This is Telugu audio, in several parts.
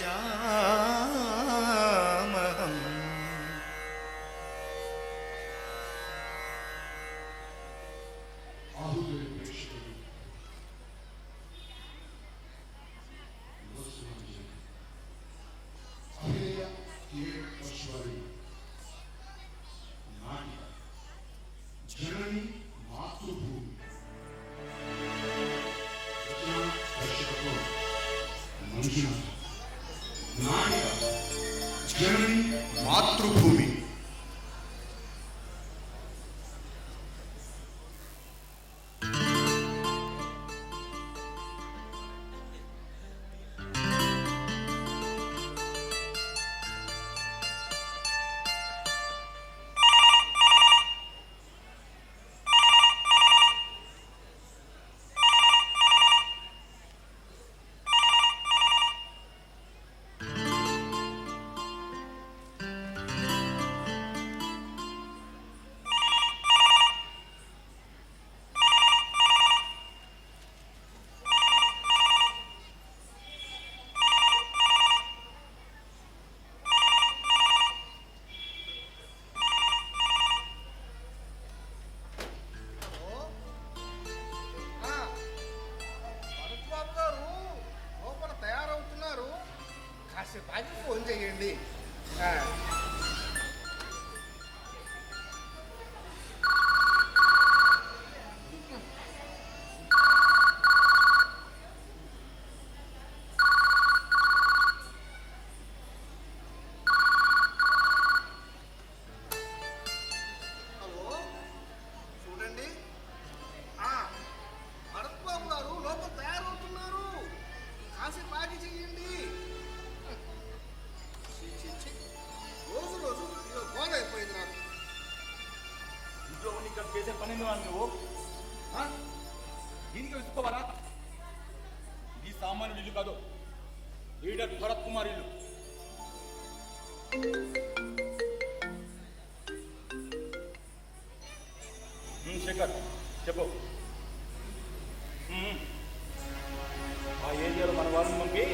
ప్రజామహం. జనని మాతృభూమి నాటిక జనని మాతృభూమి. ఫోన్ చేయండి. హలో చూడండి, భరత్ బాబు గారు లోపల తయారవుతున్నారు, కాసేపు ఆగి చెయ్యండి. రోజు రోజు గోడ అయిపోయింది నాకు. ఇంట్లో ఇక్కడ చేసే పని నువ్వు దీనికి వెతుక్కోవాలా? ఇది సామాన్యుడు ఇల్లు కాదు, లీడర్ భరత్ కుమార్ ఇల్లు. శేఖర్ చెప్పు. ఆ ఏరియాలో మన వాళ్ళని పంపి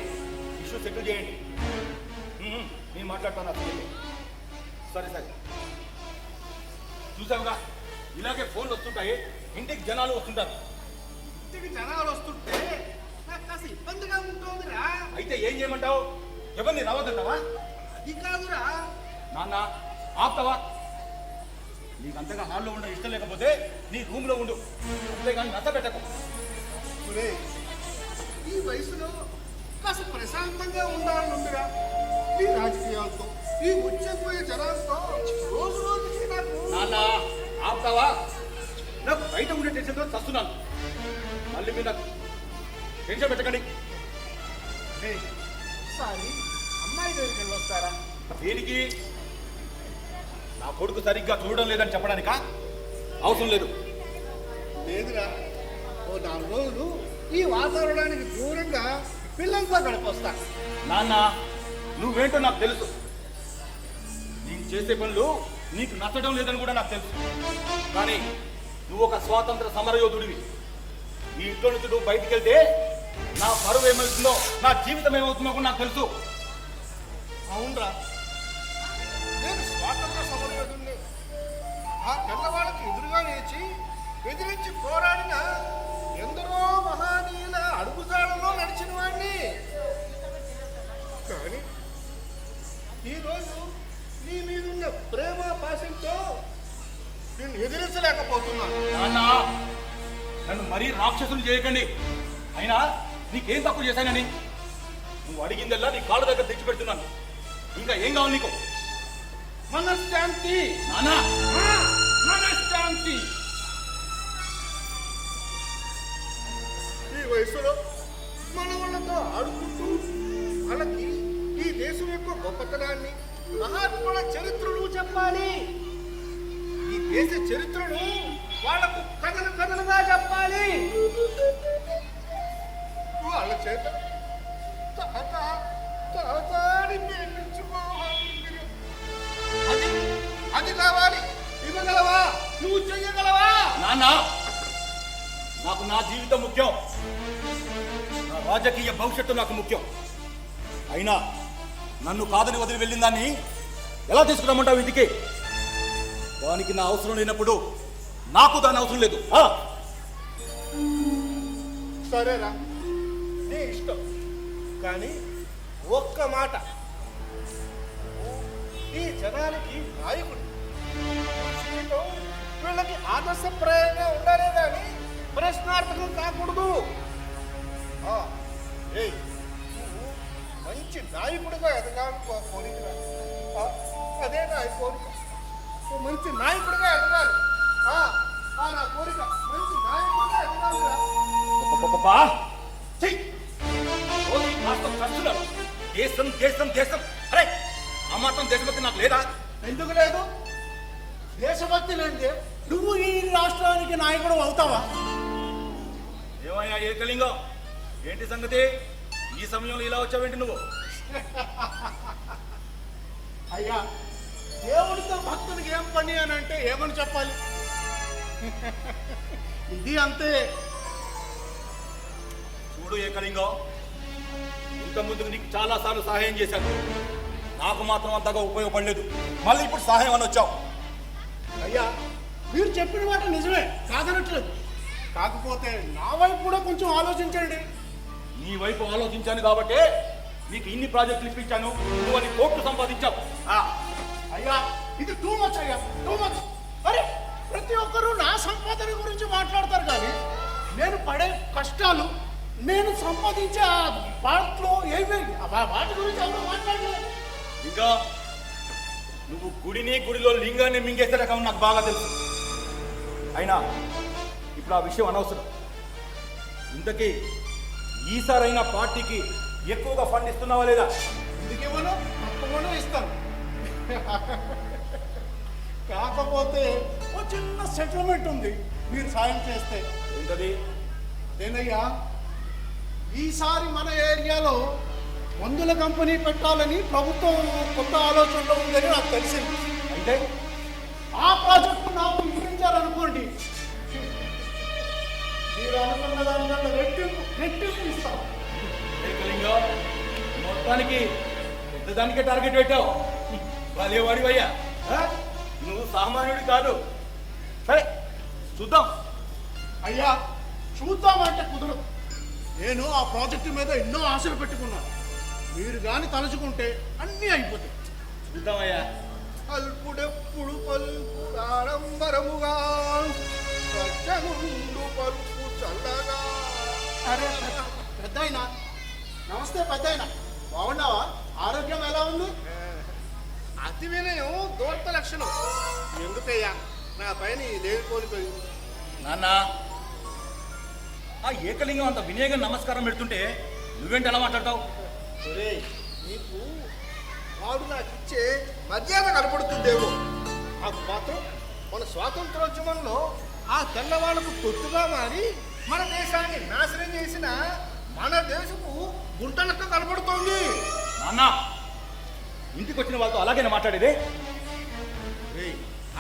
ఇష్యూ సెటిల్ చేయండి. నేను మాట్లాడతాను అసలు. సరే సరే, చూసావుగా ఇలాగే ఫోన్లు వస్తుంటాయి, ఇంటికి జనాలు వస్తుంటారు. ఇంటికి జనాలు వస్తుంటే నాకు కాస్త ఇబ్బందిగా ఉంటుందిరా. అయితే ఏం చేయమంటావు? ఎవరిని రావద్దంటావా? అది కాదురా. నాన్న ఆపుతావా? నీకంతగా హాల్లో ఉండడం ఇష్టం లేకపోతే నీ రూమ్లో ఉండు, అంతేగాని నచ్చ పెట్టకు. ఈ వయసులో కాస్త ప్రశాంతంగా ఉండాలనుందిరా. ఈ రాజకీయాలతో, ఈ వచ్చేపోయే జనాలతో రోజు రోజుకి నాకు. నాన్న ఆపుతావా? నాకు బయట ఉండే టెన్షన్తో చస్తున్నాను. మళ్ళీ మీరు నాకు టెన్షన్ పెట్టకండి. సారీ, అమ్మాయి దగ్గరికి వెళ్ళొస్తారా? దేనికి? నా కొడుకు సరిగ్గా చూడడం లేదని చెప్పడానికా? అవసరం లేదు. లేదురా, ఓ 4 రోజులు ఈ వాతావరణానికి దూరంగా పిల్లలతో గడిపొస్తా. నాన్న నువ్వేంటో నాకు తెలుసు. నేను చేసే పనులు నీకు నచ్చడం లేదని కూడా నాకు తెలుసు. కానీ నువ్వు ఒక స్వాతంత్ర సమరయోధుడివి. ఈ ఇంట్లో నుంచి నువ్వు బయటికి వెళ్తే నా పరువు ఏమవుతుందో, నా జీవితం ఏమవుతుందో కూడా నాకు తెలుసు. అవునరా, నేను స్వాతంత్ర సమరయోధుడిని. ఆ పిల్లవాళ్ళకి ఎదురుగా లేచి ఎదిరించి పోరాడిన ఎందరో మహానీయుల అడుగుజాడలో నడిచిన వాడిని. కానీ ఈరోజు నీ మీదున్న ప్రేమ పాశంతో నేను ఎదిరించలేకపోతున్నాను. నాన్న నన్ను మరీ రాక్షసులు చేయకండి. అయినా నీకేం తక్కువ చేశానని? నువ్వు అడిగిందల్లా నీ కాళ్ళ దగ్గర తెచ్చిపెడుతున్నాను. ఇంకా ఏం కావాలి నీకు? మనశ్శాంతి. నాన్న మనశ్శాంతి. ఈ వయసులో మనవాళ్ళతో ఆడుకుంటూ వాళ్ళకి ఈ దేశం యొక్క గొప్పతనాన్ని, మహాత్ముల చరిత్రను చెప్పాలి. ఈ దేశ చరిత్రను వాళ్లకు కథలుగా చెప్పాలి. వాళ్ళ చేత అది కావాలి. ఇవ్వగలవా? నువ్వు చెయ్యగలవా? నాన్న నాకు నా జీవితం ముఖ్యం, నా రాజకీయ భవిష్యత్తు నాకు ముఖ్యం. అయినా నన్ను కాదని వదిలి వెళ్ళిన దాన్ని ఎలా తీసుకురమ్మంటావు ఇంటికి? దానికి నా అవసరం లేనప్పుడు నాకు దాని అవసరం లేదు. సరేరా, నీ ఇష్టం. కానీ ఒక్క మాట, ఈ జనానికి నాయకుడు జీవితం వీళ్ళకి ఆదర్శప్రాయంగా ఉండాలే కానీ ప్రశ్నార్థకం కాకూడదు. ఏయ్, నువ్వు మంచి నాయకుడిగా ఎదగాలని కోరికరా. అదే నా కోరిక, నువ్వు మంచి నాయకుడిగా ఎదగాలి. నా కోరిక మంచి నాయకుడిగా ఎదగాలిరా. దేశం దేశం దేశం, అరే ఆ మాత్రం దేశభక్తి నాకు లేదా? ఎందుకు లేదు? దేశభక్తి లేనిదే నువ్వు ఈ రాష్ట్రానికి నాయకుడు అవుతావా? ఏమయ్యా ఏకలింగం, ఏంటి సంగతి? ఈ సమయంలో ఇలా వచ్చావేంటి నువ్వు? అయ్యా, దేవుడితో భక్తునికి ఏం పని అని అంటే ఏమని చెప్పాలి? ఇది అంతే. చూడు ఏకలింగం, ఇంత ముందుకు నీకు చాలా సార్లు సహాయం చేశాను, నాకు మాత్రం అంతగా ఉపయోగపడలేదు. మళ్ళీ ఇప్పుడు సహాయం అని వచ్చావు. అయ్యా, మీరు చెప్పిన మాట నిజమే, కాదనట్లేదు. కాకపోతే నా వైపు కూడా కొంచెం ఆలోచించండి. నీ వైపు ఆలోచించాను కాబట్టి నీకు ఇన్ని ప్రాజెక్టులు ఇప్పించాను, నువ్వు అని కోట్లు సంపాదించావు. అయ్యా, ఇది టూ మచ్ అయ్యా, టూ మచ్. అరే, ప్రతి ఒక్కరూ నా సంపాదన గురించి మాట్లాడతారు కానీ నేను పడే కష్టాలు, నేను సంపాదించే ఆ పాటలో ఏమి వాటి గురించి ఎవరు మాట్లాడలేదు. ఇంకా నువ్వు గుడిలో లింగాన్ని మింగేసే రకం నాకు బాగా తెలుసు. అయినా ఇప్పుడు ఆ విషయం అనవసరం. ఇంతకీ ఈసారైనా పార్టీకి ఎక్కువగా ఫండ్ ఇస్తున్నావా లేదా? ఇందుకేమో తప్పకుండా ఇస్తాను. కాకపోతే ఓ చిన్న సెటిల్మెంట్ ఉంది, మీరు సాయం చేస్తే. ఏంటది? ఏనయ్యా, ఈసారి మన ఏరియాలో మందుల కంపెనీ పెట్టాలని ప్రభుత్వం కొత్త ఆలోచనలో ఉందని నాకు తెలిసింది. అంటే ఆ ప్రాజెక్టు నాకు ఇప్పించారనుకోండి, మీరు అనుకున్న దానికన్నా రెట్టింపు ఇస్తాం. ఏకలింగం, మొత్తానికి పెద్దదానికే టార్గెట్ పెట్టావు. భలేవాడివయ్యా, నువ్వు సామాన్యుడి కాదు. సరే చూద్దాం. అయ్యా, చూద్దామంటే కుదరదు. నేను ఆ ప్రాజెక్టు మీద ఎన్నో ఆశలు పెట్టుకున్నాను. మీరు కానీ తలుచుకుంటే అన్నీ అయిపోతాయి. చూద్దామయ్యా. అల్పుడెప్పుడు పలుపు ఆడంబరముగా, సత్యముందు పలుపు చల్లగా. అరే పెద్దాయన, నమస్తే పెద్దాయన, బాగున్నావా? ఆరోగ్యం ఎలా ఉంది? అతి వినయం దూర్త లక్షణం. ఎందుకయ్యా నా పైన దేవి కోల్పోయి? నాన్న, ఆ ఏకలింగం అంత వినయంగా నమస్కారం పెడుతుంటే నువ్వేంటి ఎలా మాట్లాడతావు? నీకు వాడు నాకు ఇచ్చే మర్యాద కనపడుతుందేమో. నాకు మాత్రం మన స్వాతంత్రోద్యమంలో ఆ తెల్లవాళ్ళకు తొత్తుగా మారి మన దేశాన్ని నాశనం చేసిన మన దేశపు గుంటలతో కనపడుతోంది. నాన్న, ఇంటికి వచ్చిన వాళ్ళతో అలాగే మాట్లాడేది?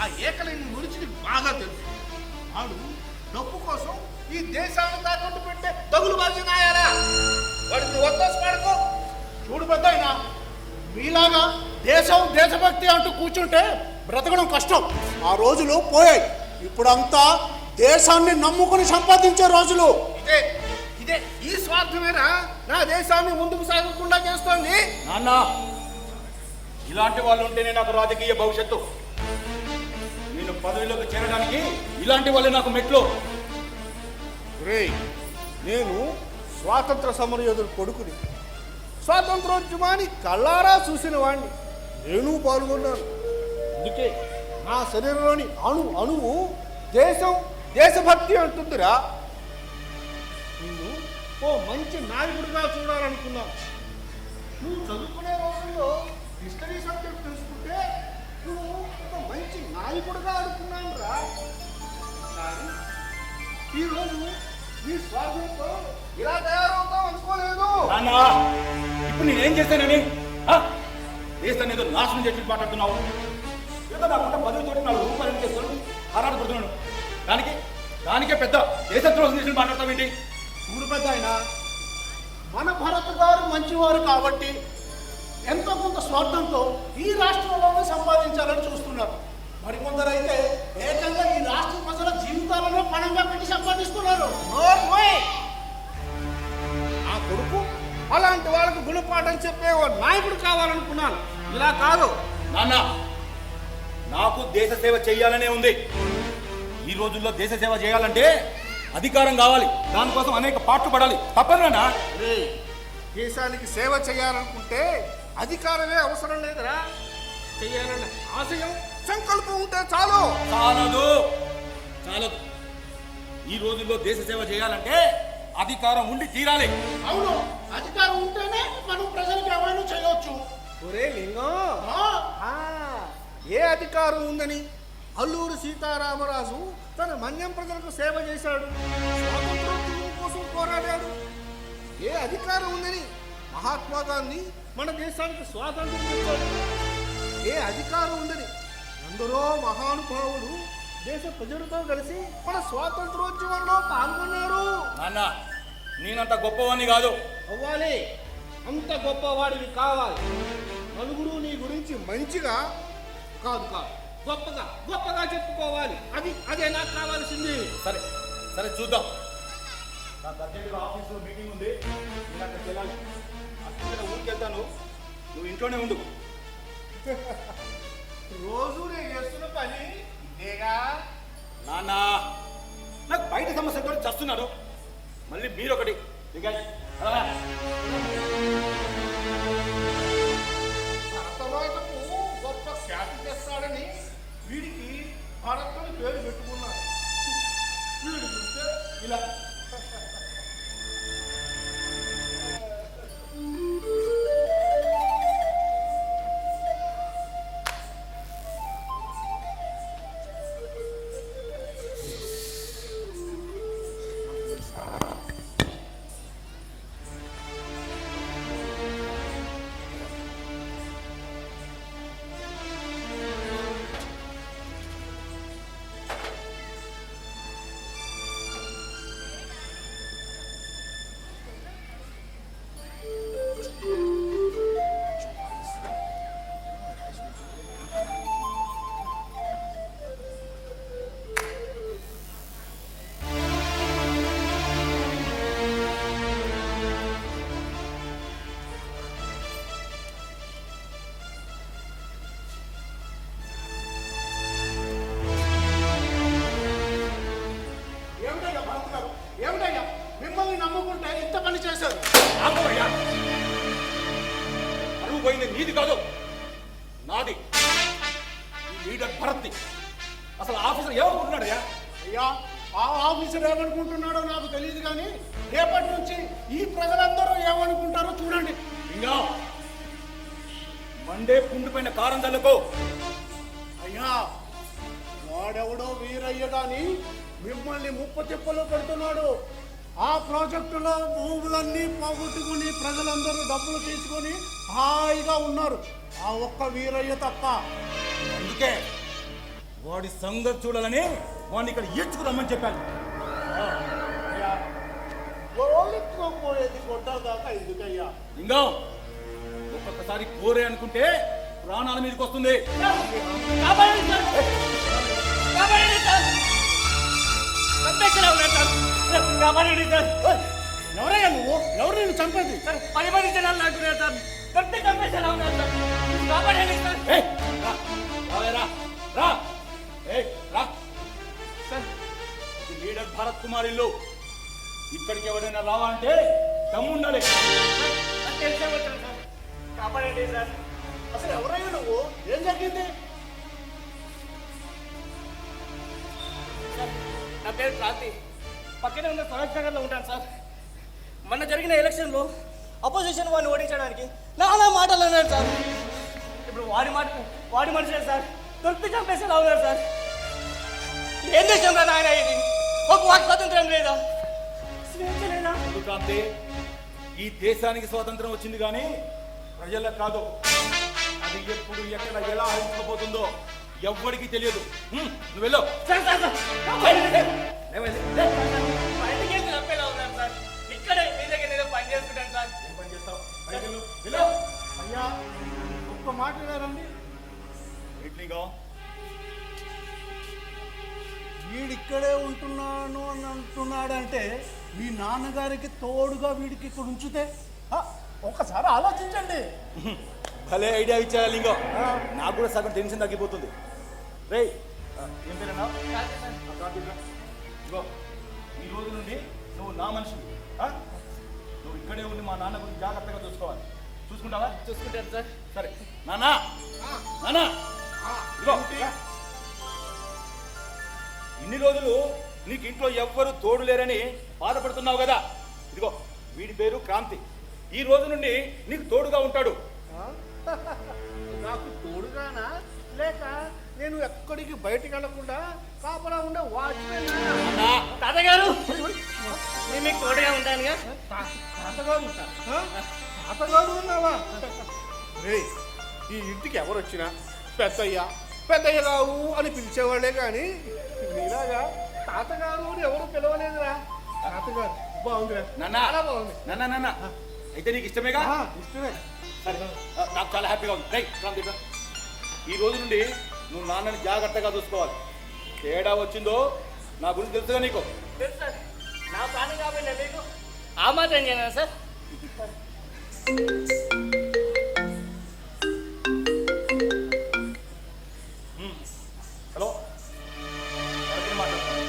ఆ ఏకలింగం గురించి నీకు బాగా తెలుసు. వాడు డబ్బు కోసం ఈ దేశాన్ని తాకట్టు పెట్టే తగులు బాధ్యనాయాలా? వాడిని ఒత్తాసు పడుకో. చూడు పెద్దాయన, మీలాగా దేశం దేశభక్తి అంటూ కూర్చుంటే బ్రతకడం కష్టం. ఆ రోజులు పోయాయి. ఇప్పుడంతా దేశాన్ని నమ్ముకుని సంపాదించే రోజులు. ఇదే ఇదే ఈ స్వార్థమేనా నా దేశాన్ని ముందుకు సాగకుండా చేస్తోంది? నాన్న, ఇలాంటి వాళ్ళు ఉంటేనే నాకు రాజకీయ భవిష్యత్తు. నేను పదవిలోకి చేరడానికి ఇలాంటి వాళ్ళే నాకు మెట్లు. నేను స్వాతంత్ర సమరయోధుల కొడుకుని, స్వాతంత్రోద్యమాన్ని కళ్ళారా చూసిన వాడిని. నేను పాల్గొన్నాను. అందుకే నా శరీరంలోని అణువు దేశం దేశభక్తి అంటుందిరా. నిన్ను ఓ మంచి నాయకుడిగా చూడాలనుకున్నాను. నువ్వు చదువుకునే రోజుల్లో హిస్టరీ సబ్జెక్ట్ తెలుసుకుంటే నువ్వు ఒక మంచి నాయకుడిగా అనుకున్నాను రా. కానీ ఈరోజు నీ స్వార్థంతో ఇలా తయారవుతావు అనుకోలేదు. నాన్న, ఇప్పుడు నేనేం చేశానని దేశాన్ని ఏదో నాశనం చేసి మాట్లాడుతున్నావు? ఏదో నాకుంటే 10 రూపాయలు చేసుకొని ఆరాటపడుతున్నాను. దానికే పెద్ద దేశద్రోహం చేసి మాట్లాడతావు ఏంటి? చూడు పెద్ద ఆయన, మన భరత్ గారు మంచివారు కాబట్టి ఎంతో కొంత స్వార్థంతో ఈ రాష్ట్రంలోనే సంపాదించాలని చూస్తున్నారు. మరికొందరైతే ఏకంగా ఈ రాష్ట్ర ప్రజల జీవితాలను పణంగా పెట్టి సంపాదిస్తున్నారు. నా కొడుకు అలాంటి వాళ్ళకు గుణపాఠం చెప్పే ఓ నాయకుడు కావాలనుకున్నాను. ఇలా కాదు. నాన్న, నాకు దేశ సేవ చేయాలనే ఉంది. ఈ రోజుల్లో దేశ సేవ చేయాలంటే అధికారం కావాలి. దానికోసం అనేక పాటలు పడాలి. తప్పనా? దేశానికి సేవ చేయాలనుకుంటే అధికారమే అవసరం లేదురా. చేయాలన్న ఆశయం, సంకల్పం ఉంటే చాలు. చాలదు. ఈ రోజుల్లో దేశ సేవ చేయాలంటే అధికారం ఉండి తీరాలి. అవును, అధికారం ఉంటేనే మనం ప్రజలకు ఏమైనా చేయవచ్చు. ఒరే లింగం, ఏ అధికారం ఉందని అల్లూరి సీతారామరాజు తన మన్యం ప్రజలకు సేవ చేశాడు, స్వాతంత్రోద్యమం కోసం పోరాడాడు. ఏ అధికారం ఉందని మహాత్మా గాంధీ మన దేశానికి స్వాతంత్రం తెచ్చాడు. ఏ అధికారం ఉందని ఎందరో మహానుభావులు దేశ ప్రజలతో కలిసి మన స్వాతంత్రోద్యమంలో పాల్గొన్నారు. నాన్న, నేనంత గొప్పవాణ్ణి కాదు. అవ్వాలి, అంత గొప్పవాడివి కావాలి. నలుగురు నీ గురించి మంచిగా కాదు గొప్పగా చెప్పుకోవాలి. అదే నాకు కావాల్సింది. సరే చూద్దాం. నాకు అర్జెంటుగా ఆఫీసులో మీటింగ్ ఉంది. నేను అక్కడికి వెళ్ళాలి. అక్కడ ఊరికి వెళ్తాను, నువ్వు ఇంట్లోనే ఉండు. రోజు నేను చేస్తున్న పని ఇదేగా నాన్న. నాకు బయట సమస్యతో చస్తున్నాడు. మళ్ళీ మీరొకటి భరతమాతకు గొప్ప ఖ్యాతి తెస్తాడని వీడికి భరతుని పేరు పెట్టుకున్నాడు. వీడు చూస్తే ఇలా. నమ్ముకుంటే ఇంత పని చేశారు. అరువు పోయింది నీది కాదు, నాది. ఈ లీడర్ భరత్ని అసలు ఆఫీసర్ ఏమనుకుంటున్నాడయ్యా? అయ్యా, ఆ ఆఫీసర్ ఏమనుకుంటున్నాడో నాకు తెలియదు, కానీ రేపటి నుంచి ఈ ప్రజలందరూ ఏమనుకుంటారో చూడండి. ఇంకా మండే పుండిపోయిన కారం చల్లుకో. అయ్యా, వాడెవడో వీరయ్య గాని మిమ్మల్ని ముప్ప తిప్పలు పెడుతున్నాడు. ఆ ప్రాజెక్టులో భూములన్నీ పోగొట్టుకుని ప్రజలందరూ డబ్బులు తీసుకొని హాయిగా ఉన్నారు, ఆ ఒక్క వీరయ్య తప్ప. అందుకే వాడి సంగతి చూడాలని వాడిని ఇక్కడ ఈడ్చుకురమ్మని చెప్పాను. పోయేది కొట్టదాకా ఎందుకయ్యా? ఇంకా ఒక్కొక్కసారి కోరే అనుకుంటే ప్రాణాల మీదకి వస్తుంది. ఎవరయ్యా నువ్వు? ఎవరు నేను చంపేది? 10 మంది జనాలు లాక్కున్నారు సార్. దొరికితే చంపేసేలా ఉన్నారు సార్. కాపాడండి సార్. లీడర్ భారత్ కుమార్ ఇల్లు. ఇక్కడికి ఎవరైనా రావాలంటే దమ్ముండాలి. తెలిసే వచ్చాను సార్. కాపాడండి సార్. అసలు ఎవరయ్యా నువ్వు? ఏం జరిగింది? సార్, నా పేరు క్రాంతి. పక్కనే ఉన్న స్వరాజ్ నగర్లో ఉంటాను సార్. మొన్న జరిగిన ఎలక్షన్లో అపోజిషన్ వాడిని ఓడించడానికి నానా మాటలు అన్నాడు సార్. ఇప్పుడు వాడి మనుషులే సార్. దొరికి చంపేసేలా ఉన్నారు సార్. ఏం దేశం కదా ఆయన ఇది? ఒక వాక్ స్వాతంత్రం లేదా? స్వేచ్ఛ లేదా? క్రాంతి, ఈ దేశానికి స్వాతంత్రం వచ్చింది కానీ ప్రజలకు కాదు. అది ఎప్పుడు ఎక్కడ ఎలా హరించుకోబోతుందో ఎవ్వడికి తెలియదు. నువ్వు వెళ్ళు. సార్ సార్ సార్, బయటకి వెళ్ళి చంపేలా ఉన్నారు సార్. ఇక్కడే మీ దగ్గర ఏదో పని చేసుకుంటాను సార్. ఏం పని చేస్తావు? బయటికి వెళ్ళు. వెళ్ళు. అయ్యా ఒక్క మాట వినారండి. లింగం వీడిక్కడే ఉంటున్నాను అని అంటున్నాడంటే మీ నాన్నగారికి తోడుగా వీడికి ఇక్కడ ఉంచితే ఒక్కసారి ఆలోచించండి. భలే ఐడియా ఇచ్చారా లింగం, నాకు కూడా సగం టెన్షన్ తగ్గిపోతుంది. రే ఏం పేరన్నా? ఇగో ఈ రోజు నుండి నువ్వు నా మనిషివి. నువ్వు ఇక్కడే ఉండి మా నాన్న గురించి జాగ్రత్తగా చూసుకోవాలి. చూసుకుంటావా? చూసుకుంటాను సార్. సరే నానా నానా ఇగో ఇన్ని రోజులు నీకు ఇంట్లో ఎవ్వరు తోడు లేరని బాధపడుతున్నావు కదా. ఇదిగో వీడి పేరు క్రాంతి. ఈ రోజు నుండి నీకు తోడుగా ఉంటాడు. నాకు తోడుగానా లేక నేను ఎక్కడికి బయటికి వెళ్ళకుండా కాపలా ఉండే వాచ్మెన్? నాన్నా, తాతగారు నేను మీకు తోడుగా ఉంటానుగా. తాతగారు తాతగారు ఉన్నావా? రే ఈ ఇంటికి ఎవరు వచ్చినా పెద్దయ్య రావు అని పిలిచేవాళ్ళే కానీ మీలాగా తాతగారు అని ఎవరు పిలవలేదురా. తాతగారు బాగుందిరా, నాన్నా చాలా బాగుంది. నాన్నా నాన్నా అయితే నీకు ఇష్టమేగా? ఇష్టమే. సరే నాకు చాలా హ్యాపీగా ఉంది. రైట్ క్రాంతి, ఈ రోజు నుండి నువ్వు నాన్నని జాగ్రత్తగా చూసుకోవాలి. తేడా వచ్చిందో నా గురించి తెలుసుగా నీకు. తెలుసు సార్, నా ప్రాణం కాబట్టి మీకు ఆ మాత్రం చేయనా సార్? హలో ఎవరికైనా మాట్లాడుతున్నా?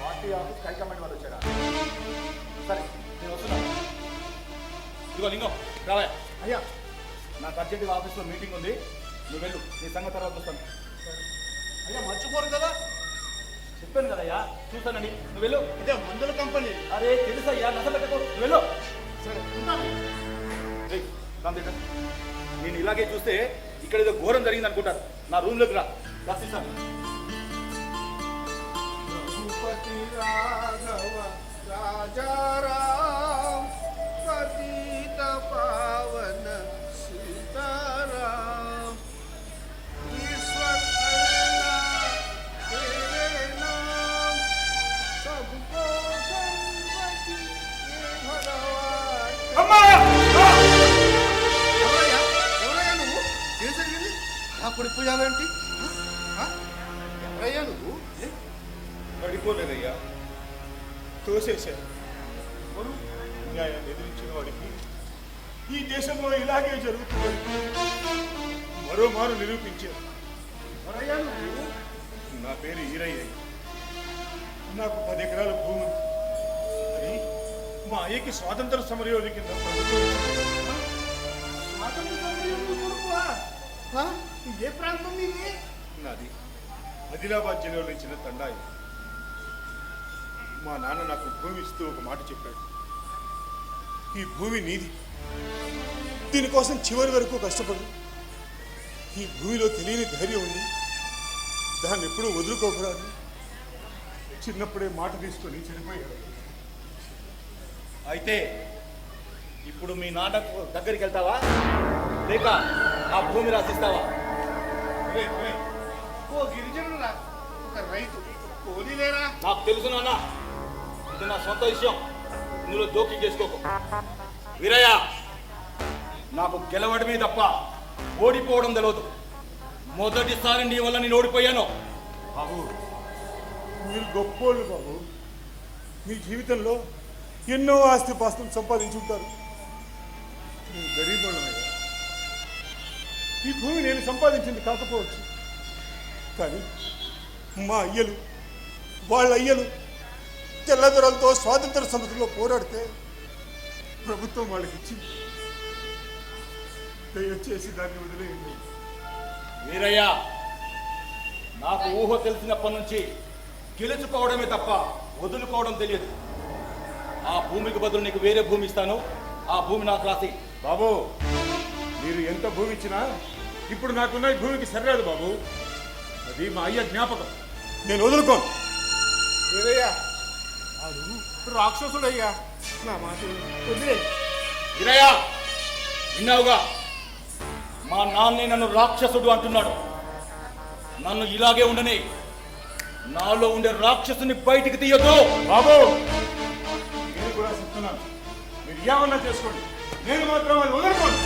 పార్టీ ఆఫీస్ హైకమాండ్ వాళ్ళు వచ్చారా? సరే నేను వస్తున్నాను. ఇదిగో లింగం రావా. అయ్యా నాకు అర్జెంటుగా ఆఫీస్లో మీటింగ్ ఉంది, నువ్వు వెళ్ళు. నీ సంగతి తర్వాత చూస్తాను. అయ్యా మర్చిపోరు కదా, చెప్పాను కదయ్యా చూస్తానని. నువ్వు వెళ్ళు. ఇదే మందుల కంపెనీ. అరే తెలుసయ్యా, నచ్చబెట్టకు. నువ్వు వెళ్ళు. సరే ఉంటాను. రేయ్, రాందేట, నేను ఇలాగే చూస్తే ఇక్కడ ఏదో ఘోరం జరిగింది అనుకుంటారు. నా రూమ్లోకి రా, రాసిస్తాను. రఘుపతి రాఘవ రాజారాం పతిత పావన సీతారాం ईश्वर अल्लाह तेरे नाम सबको संपत्ति दे भगवान. ఎవరయ్యా నువ్వు? ఏం జరిగింది? అలా పడిపోయావేంటి? ఎవరయ్యా నువ్వు? పడిపోలేదయ్యా, తోసేశారు. న్యాయాన్ని ఎదిరించిన వాడికి ఈ దేశంలో ఇలాగే జరుగుతుంది మరోమారు నిరూపించారు. ఎవరయ్యా నువ్వు? నా పేరు ఈరయ్య. నాకు 10 ఎకరాల భూమి ఉంది. అది మా అయ్యకి స్వాతంత్ర సమరయోధి కింద ప్రభుత్వం ఇచ్చింది. స్వాతంత్ర సమరయోధుడు కొడుకువా? ఏ ప్రాంతం నీది? నాది ఆదిలాబాద్ జిల్లాలో ఇచ్చిన తండాయి. మా నాన్న నాకు భూమి ఇస్తూ ఒక మాట చెప్పాడు. ఈ భూమి నీది, దీనికోసం చివరి వరకు కష్టపడు. ఈ భూమిలో తెలియని ధైర్యం ఉంది, దాన్ని ఎప్పుడూ వదులుకోకూడదు. చిన్నప్పుడే మాట తీసుకొని చనిపోయాడు. అయితే ఇప్పుడు మీ నాన్న దగ్గరికి వెళ్తావా లేక ఆ భూమి రాసిస్తావా? ఓ గిరిజనురా, ఒక రైతు, కూలీలేరా? నాకు తెలుసు నాన్న, ఇది నా సొంత విషయం, ఇందులో జోక్యం చేసుకోకు. వీరయ్య, నాకు గెలవడమే తప్ప ఓడిపోవడం తెలియదు. మొదటిసారి నీ వల్ల నేను ఓడిపోయాను. బాబు మీరు గొప్పోళ్ళు బాబు. మీ జీవితంలో ఎన్నో ఆస్తిపాస్తులు సంపాదించుంటారు. నేను గరీబులమయ్యా. ఈ భూమి నేను సంపాదించింది కాకపోవచ్చు, కానీ మా అయ్యలు, వాళ్ళ అయ్యలు తెల్లదొరలతో స్వాతంత్ర సమస్యలో పోరాడితే ప్రభుత్వం వాళ్ళకి ఇచ్చింది. దయచేసి దాన్ని వదిలేయండి. వీరయ్య, నాకు ఊహ తెలిసినప్పటి నుంచి గెలుచుకోవడమే తప్ప వదులుకోవడం తెలియదు. ఆ భూమికి బదులు నీకు వేరే భూమి ఇస్తాను, ఆ భూమి నాకు రాసి. బాబు మీరు ఎంత భూమి ఇచ్చినా ఇప్పుడు నాకున్న ఈ భూమికి సరిలేదు బాబు. అది మా అయ్య జ్ఞాపకం, నేను వదులుకోను. వీరయ్యా, వాడు రాక్షసుడయ్యా, నా మాట వదిలే. వీరయ్య, విన్నావుగా, మా నాన్నే నన్ను రాక్షసుడు అంటున్నాడు. నన్ను ఇలాగే ఉండని, నాలో ఉండే రాక్షసుని బయటికి తీయొద్దు. బాబు నేను కూడా చెప్తున్నాను, మీరు ఏమన్నా చేసుకోండి, నేను మాత్రం అది వదులుకోండి.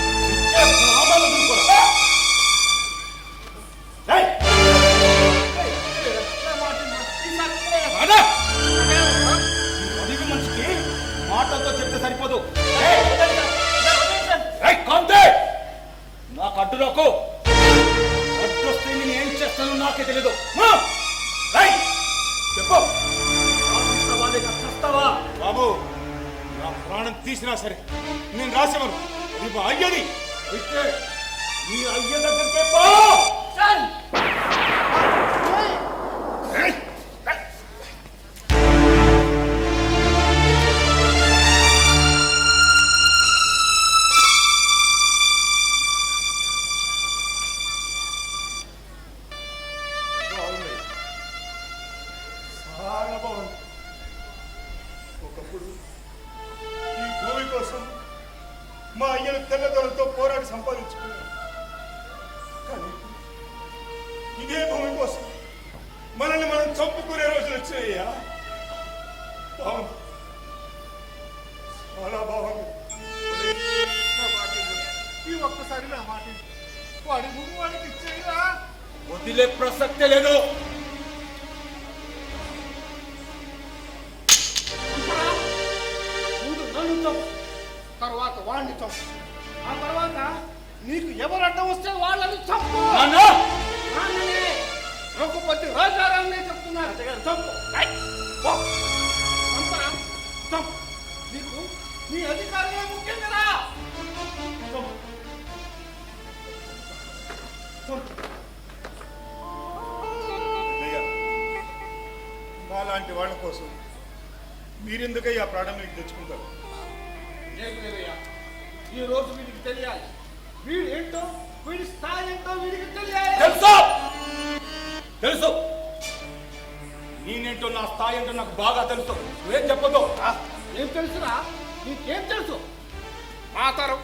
అడిగి మనిషికి మాటలతో చెప్తే సరిపోదు. కాంతే, నాకు అడ్డు నాకు అడ్డు వస్తే నేను ఏం చేస్తానో నాకే తెలీదు. చెప్పు, చేస్తావా? బాబు, నా ప్రాణం తీసినా సరే నేను రాసేవాను. అది మా అయ్యది. అయితే నీ అయ్య దగ్గరికే పో. బాగుంది, చాలా బాగుంది. ఒకప్పుడు ఈ భూమి కోసం మా అయ్యను తెల్లదొరలతో పోరాడి సంపాదించుకున్నాను. కానీ ఇదే భూమి కోసం మనల్ని మనం చంపుకునే రోజులు వచ్చాయ్యా. బాగుంది, చాలా బాగుంది. నా మాట విను. ఈ ఒక్కసారి నా మాట విను. వాడి భూమి వాడికి ఇచ్చేయరా. వదిలే ప్రసక్తే లేదు. ముందు నన్ను చంపు, తర్వాత వాడిని చంపు, ఆ తర్వాత నీకు ఎవరు అడ్డం వస్తే వాళ్ళని చంపు. నాన్న, నాన్ననే, రఘుపతి రాజారావునే చెప్తున్నారు. చంపు. పో. చంపరా? చంపు. నీకు నీ అధికారమే ముఖ్యం కదా. చంపు. చంపు. అయ్యా, మాలాంటి వాళ్ళ కోసం మీరెందుకయ్యా ప్రాణం మీకు తెచ్చుకుంటారు? ఏం లేదయ్యా, ఈ రోజు వీడికి తెలియాలి. వీడు ఏంటో, వీడి స్థాయి ఏంటో వీడికి తెలియాలి. తెలుసు తెలుసు, నేనేంటో నా స్థాయి ఏంటో నాకు బాగా తెలుసు. నువ్వేం చెప్పదు. ఏం తెలుసురా? నీకేం తెలుసు? మా తరం,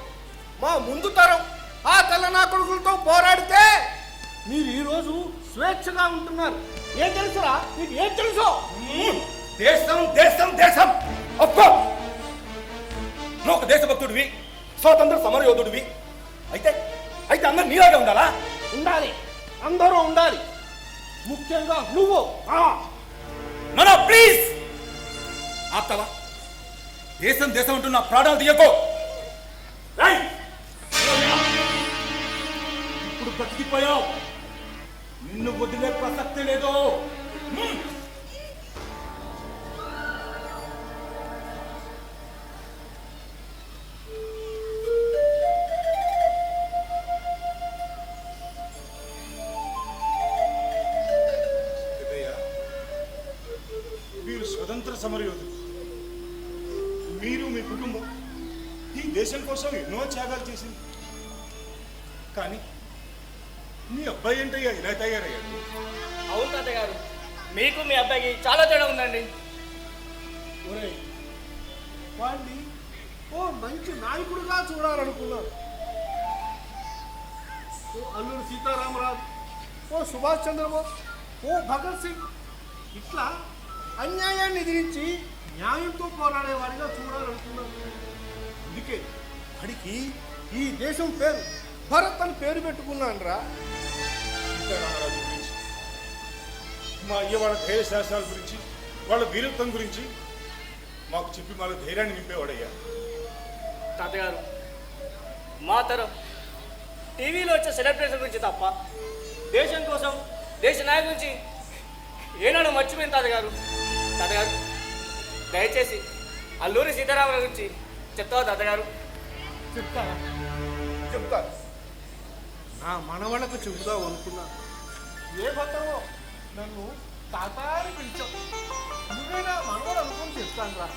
మా ముందు తరం ఆ తెల్లనా కొడుకులతో పోరాడితే మీరు ఈరోజు స్వేచ్ఛగా ఉంటున్నారు. ఏం తెలుసురా? నీకు ఏం తెలుసు? దేశం దేశం దేశం. అబ్బా, నువ్వు ఒక దేశభక్తుడివి, స్వాతంత్ర సమరయోధుడివి. అయితే అయితే అందరు నీలాగే ఉండాలా? ఉండాలి, అందరూ ఉండాలి. ముఖ్యంగా నువ్వు. నో ప్లీజ్ ఆప్తావా? దేశం దేశం అంటూ నా ప్రాణాలు తీయకో. ఇప్పుడు బతికిపోయావు, నిన్ను వదిలే ప్రసక్తి లేదు. పెద్దయ్యా, మీరు స్వతంత్ర సమరయోధులు. మీరు మీ కుటుంబం ఈ దేశం కోసం ఎన్నో త్యాగాలు చేసింది. కానీ మీ అబ్బాయి ఏంటయ్యా ఇలా తయారయ్యాడు? అవును తాతయ్య గారు, మీకు మీ అబ్బాయికి చాలా తేడా ఉందండి. ఒరేయ్, వాడిని ఓ మంచి నాయకుడిగా చూడాలనుకున్నాను. ఓ అల్లూరి సీతారామరాజు, ఓ సుభాష్ చంద్రబోస్, ఓ భగత్ సింగ్, ఇట్లా అన్యాయాన్ని ఎదిరించి న్యాయంతో పోరాడేవాడిగా చూడాలనుకున్నాను. అందుకే వాడికి ఈ దేశం పేరు భరత్ అని పేరు పెట్టుకున్నాను రా. సీతారామరాజు గురించి, మా అయ్య వాళ్ళ ధైర్య శాస్త్రాల గురించి, వాళ్ళ వీరత్వం గురించి మాకు చెప్పి మాకు ధైర్యాన్ని నింపేవాడయ్యా. తాతయ్య గారు, మా తరం టీవీలో వచ్చే సెలబ్రేషన్ గురించి తప్ప దేశం కోసం, దేశ నాయకుల గురించి ఏనాడు మర్చిపోయింది తాతయ్య గారు. తాతయ్య గారు, దయచేసి అల్లూరి సీతారామరాజు గురించి చెప్తావా తాతయ్య గారు? చెప్తాను, చెప్తాను. నా మనవళ్ళకు చెబుదాం అనుకున్నా. ఏ భద్రమో నన్ను తాతారి పిలిచావు. నువ్వే నా మనవడు అనుకుని చెప్తాను రా.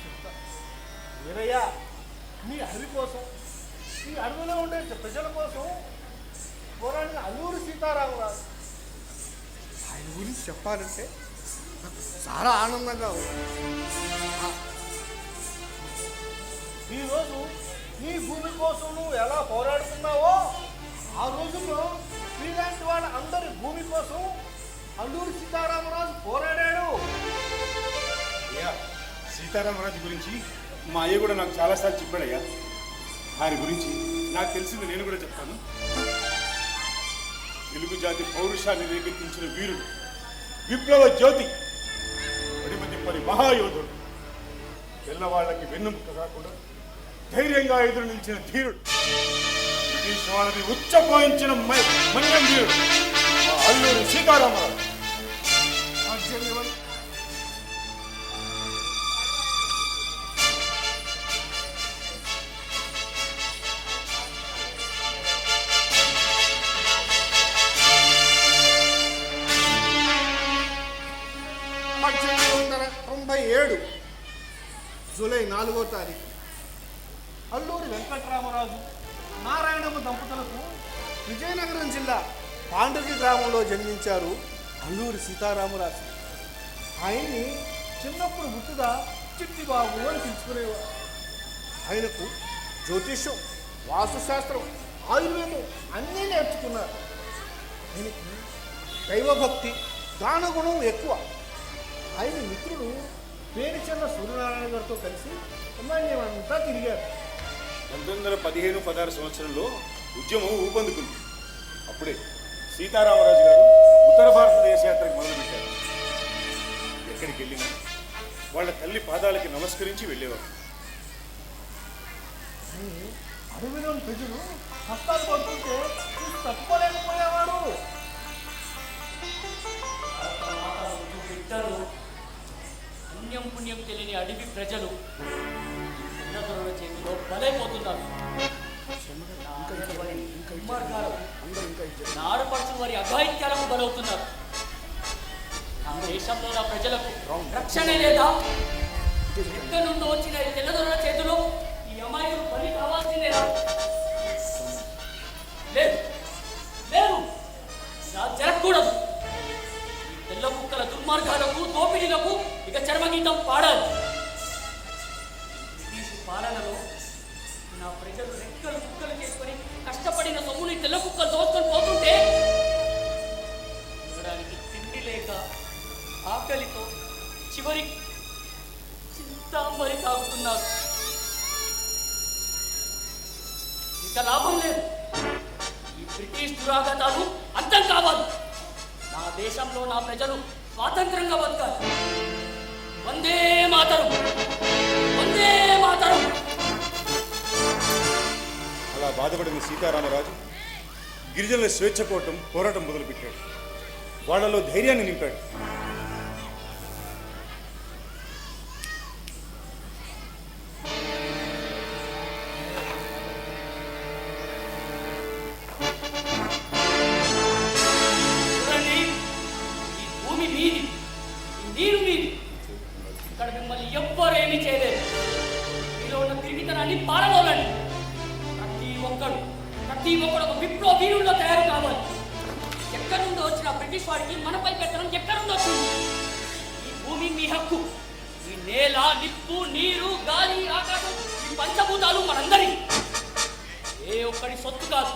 చెప్తా. వీరయ్యా, మీ అడవి కోసం, ఈ అడవిలో ఉండే ప్రజల కోసం పోరాడిన అల్లూరి సీతారామరాజు. ఆయన గురించి చెప్పాలంటే నాకు చాలా ఆనందంగా ఉంది. ఈరోజు నీ భూమి కోసం నువ్వు ఎలా పోరాడుతున్నావో ఆ రోజుల్లో మీలాంటి వాళ్ళ అందరి భూమి కోసం అల్లూరి సీతారామరాజు పోరాడాడు. అయ్యా, సీతారామరాజు గురించి మా అయ్య కూడా నాకు చాలాసార్లు చెప్పాడయ్యా. ఆయన గురించి నాకు తెలిసింది నేను కూడా చెప్తాను. తెలుగు జాతి పౌరుషాన్ని రేకెత్తించిన వీరుడు, విప్లవ జ్యోతి, పడి మహాయోధుడు, పిల్లవాళ్ళకి వెన్నుముక్క కాకుండా ధైర్యంగా ఎదురు నిలిచిన ధీరుడు, బ్రిటిష్ వాళ్ళని ఉచ్చపోయించిన మన్యం వీరుడు మా అల్లూరి సీతారామరాజు. ఆశ్చర్యమని 1897 జూలై 4వ తారీఖు అల్లూరి వెంకటరామరాజు నారాయణమ్మ దంపతులకు విజయనగరం జిల్లా పాండ్రుగి గ్రామంలో జన్మించారు అల్లూరి సీతారామరాజు. ఆయన్ని చిన్నప్పుడు ముద్దుగా చిట్టిబాబు అని పిలుచుకునేవారు. ఆయనకు జ్యోతిష్యం, వాస్తుశాస్త్రం, ఆయుర్వేదం అన్నీ నేర్చుకున్నారు. ఆయనకి దైవభక్తి, దానగుణం ఎక్కువ. ఆయన మిత్రుడు పేరుచెన్న సూర్యనారాయణ గారితో కలిసి అమ్మాయిమంతా తిరిగారు. 1915-16 సంవత్సరంలో ఉద్యమం ఊపందుకుంది. అప్పుడే సీతారామరాజు గారు ఉత్తర భారతదేశ యాత్రకు మొదలుపెట్టారు. ఎక్కడికి వెళ్ళినా వాళ్ళ తల్లి పాదాలకి నమస్కరించి వెళ్ళేవారు. అడవిలోని ప్రజలు కష్టాలు పడుతుంటే తట్టుకోలేకపోయేవాడు. బిడ్డలు, పుణ్యం పుణ్యం తెలియని అడవి ప్రజలు చిన్నదొరల చేతిలో బలైపోతున్నారు. ఆడపడుచు వారి అఘాయిత్యాలకు బలవుతున్నారు. నా దేశంలో నా ప్రజలకు రక్షణ లేదా? ఎక్కడి నుండి వచ్చిన ఈ తెల్లదొరల చేతిలో ఈ అమాయకులు బలి కావాల్సిందేనా? లేదు లేదు, ఇలా జరగకూడదు. ఈ తెల్ల కుక్కల దుర్మార్గాలకు, దోపిడీలకు ఇక చర్మగీతం పాడాలి. బ్రిటిష్ పాలనలో నా ప్రజలు రెక్కలు కుక్కలు చేసుకొని కష్టపడిన సొమ్ముని తెల్ల కుక్కలు దోచుకొని పోతుంటే చూడడానికి తిండి లేక ఆకలితో చివరి చింతాంబరి తాగుతున్నారు. ఇక లాభం లేదు. ఈ బ్రిటిష్ దురాగతాలు అర్థం కావాలి. నా దేశంలో నా ప్రజలు స్వాతంత్రంగా బతకాలి. వందే మాతరం, వందే మాతరం. అలా బాధపడిన సీతారామరాజు గిరిజనుల స్వేచ్ఛ కోటం పోరాటం మొదలుపెట్టాడు. వాళ్ళలో ధైర్యాన్ని నింపాడు. చూడండి, ఈ భూమి మీది, ఈ నీరు మీది. ఇక్కడ మిమ్మల్ని ఎవ్వరేమీ చేయలేదు. మీలో ఉన్న తిరిగితనాన్ని పారదోలండి. ప్రతి ఒక్కడు ఒక విప్లవ వీరుల్లో తయారు కావాలి. ఎక్కడి నుండి వచ్చిన బ్రిటిష్ వాడికి మనపై పెట్టడం ఎక్కడి నుండి వచ్చింది? ఈ భూమి మీ హక్కు. ఈ నేల, నిప్పు, నీరు, గాలి, ఆకాశం, ఈ పంచభూతాలు మనందరి. ఏ ఒక్కడి సొత్తు కాదు.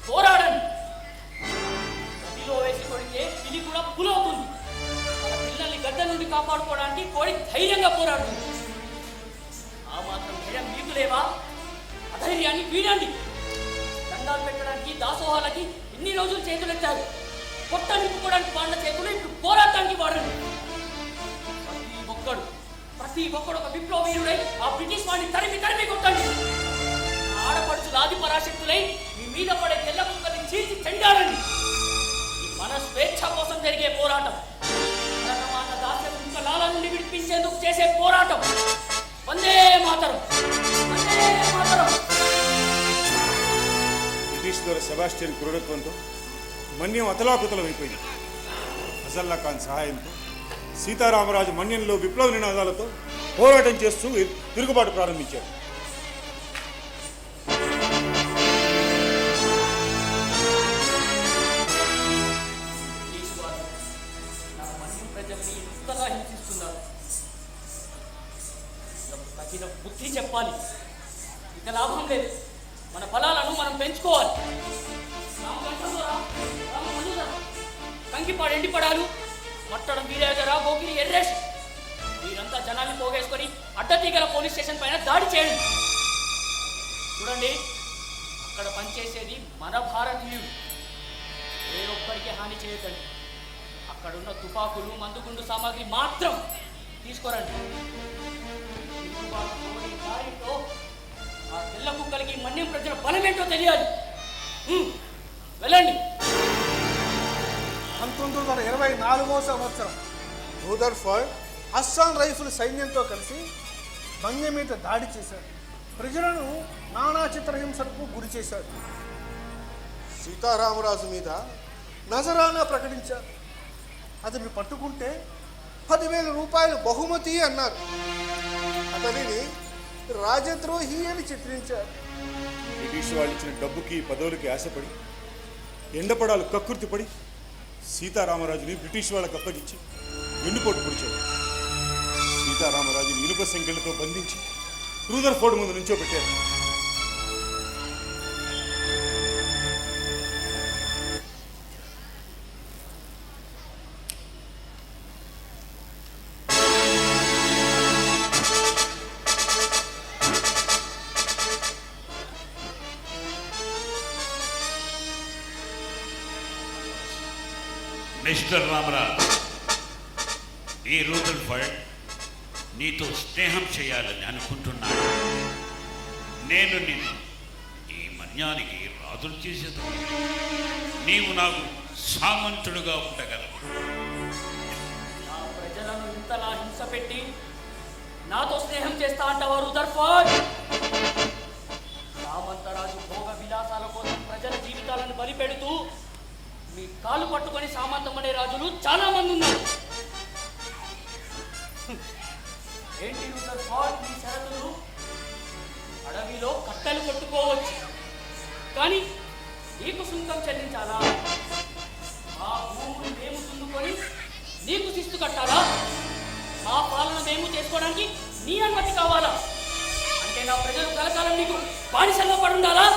పోరాడండి. గదిలో వేసి కొడితే పిల్లి కూడా పులవుతుంది. మన పిల్లల్ని గడ్డ నుండి కాపాడుకోవడానికి కోడి ధైర్యంగా పోరాడుతుంది. ఆ మాత్రం ధైర్యం మీకు లేవా? అధైర్యాన్ని వీడండి. దండాలు పెట్టడానికి, దాసోహాలకి ఇన్ని రోజులు చేతులెత్తారు. కొత్త నింపుకోవడానికి వాడిన చేతులు ఇప్పుడు పోరాటానికి వాడండి. ప్రతి ఒక్కడు ఒక విప్లవ వీరుడై ఆ బ్రిటిష్ వాడిని తరిమి కొట్టండి. ఆడపడుచుల ఆది పరాశక్తులై మీ మీద పడే తెల్ల ముక్కల్ని చీల్చి చెండాడండి. మన స్వేచ్ఛ కోసం జరిగే పోరాటం, భారతమాత దాస్య కుంకలాల నుండి విడిపించేందుకు చేసే పోరాటం. వందే మాతరం, వందే మాతరం. బ్రిటిష్ ద్వారా సెబాస్టియన్ క్రూరత్వంతో మన్యం అతలాకుతలమైపోయింది. ఫజల్లా ఖాన్ సహాయంతో సీతారామరాజు మన్యంలో విప్లవ నినాదాలతో పోరాటం చేస్తూ తిరుగుబాటు ప్రారంభించారు. ప్రజల్ని ఎంతగా హింసిస్తున్నారు. తగిన బుద్ధి చెప్పాలి. ఇక లాభం లేదు. మన ఫలాలను మనం పెంచుకోవాలి. కంకిపాడు ఎండిపడాలు, మట్టడం వీరేగరా, గోగిరి ఎర్రేష్ వీరంతా జనాన్ని పోగేసుకొని అడ్డతీగల పోలీస్ స్టేషన్ పైన దాడి చేయండి. చూడండి, అక్కడ పనిచేసేది మన భారతీయులు. ఏ ఒక్కరికి హాని చేయకండి. అక్కడున్న తుపాకులు, మందుగుండు సామాగ్రి మాత్రం తీసుకోరండి. ఈ దారితో ఆ తెల్ల కుక్కలకి మన్యం ప్రజల బలమేంటో తెలియాలి. వెళ్ళండి. 1924వ సంవత్సరం రూదర్ఫర్డ్ అస్సాం రైఫిల్ సైన్యంతో కలిసి బంగ మీద దాడి చేశాడు. ప్రజలను నానా చిత్రహింసలకు గురి చేశాడు. సీతారామరాజు మీద నజరానా ప్రకటించారు. అతన్ని పట్టుకుంటే 10,000 రూపాయలు బహుమతి అన్నారు. అతనిని రాజద్రోహి అని చిత్రించారు. బ్రిటిష్ వాళ్ళు ఇచ్చిన డబ్బుకి పదవులకి ఆశపడి ఎండపడాలు కక్కుర్తి పడి సీతారామరాజుని బ్రిటిష్ వాళ్ళకి అప్పగించి వెన్నుపోటు పొడిచాడు. సీతారామరాజుని ఇనుప సంఖ్యలతో బంధించి రూదర్ఫోర్డ్ ముందు నుంచో పెట్టారు. మిస్టర్ రామరాజ్, ఈ రూదర్ఫర్డ్ నీతో స్నేహం చేయాలని అనుకుంటున్నాడు. నేను నిన్ను ఈ మన్యానికి రాజులు చేసేది. నీవు నాకు సామంతుడుగా ఉండగలవు. నా ప్రజలను ఇంతలా హింస పెట్టి నాతో స్నేహం చేస్తా అంటావా రూదర్ఫర్డ్? సామంతరాజు భోగ విలాసాల కోసం ప్రజల జీవితాలను బలిపెడుతూ మీ కాలు పట్టుకొని సామంతమనే రాజులు చాలా మంది ఉన్నారు. ఏంటి రూదర్ఫర్డ్ మీ షరతులు? అడవిలో కట్టెలు కొట్టుకోవచ్చు, కానీ నీకు సుంకం చెల్లించాలా? మా భూములు మేము దున్నుకొని నీకు శిస్తు కట్టాలా? మా పాలన మేము చేసుకోవడానికి నీ అనుమతి కావాలా? అంటే నా ప్రజలు కలకాలం నీకు బానిసల్లో పడుండాలా?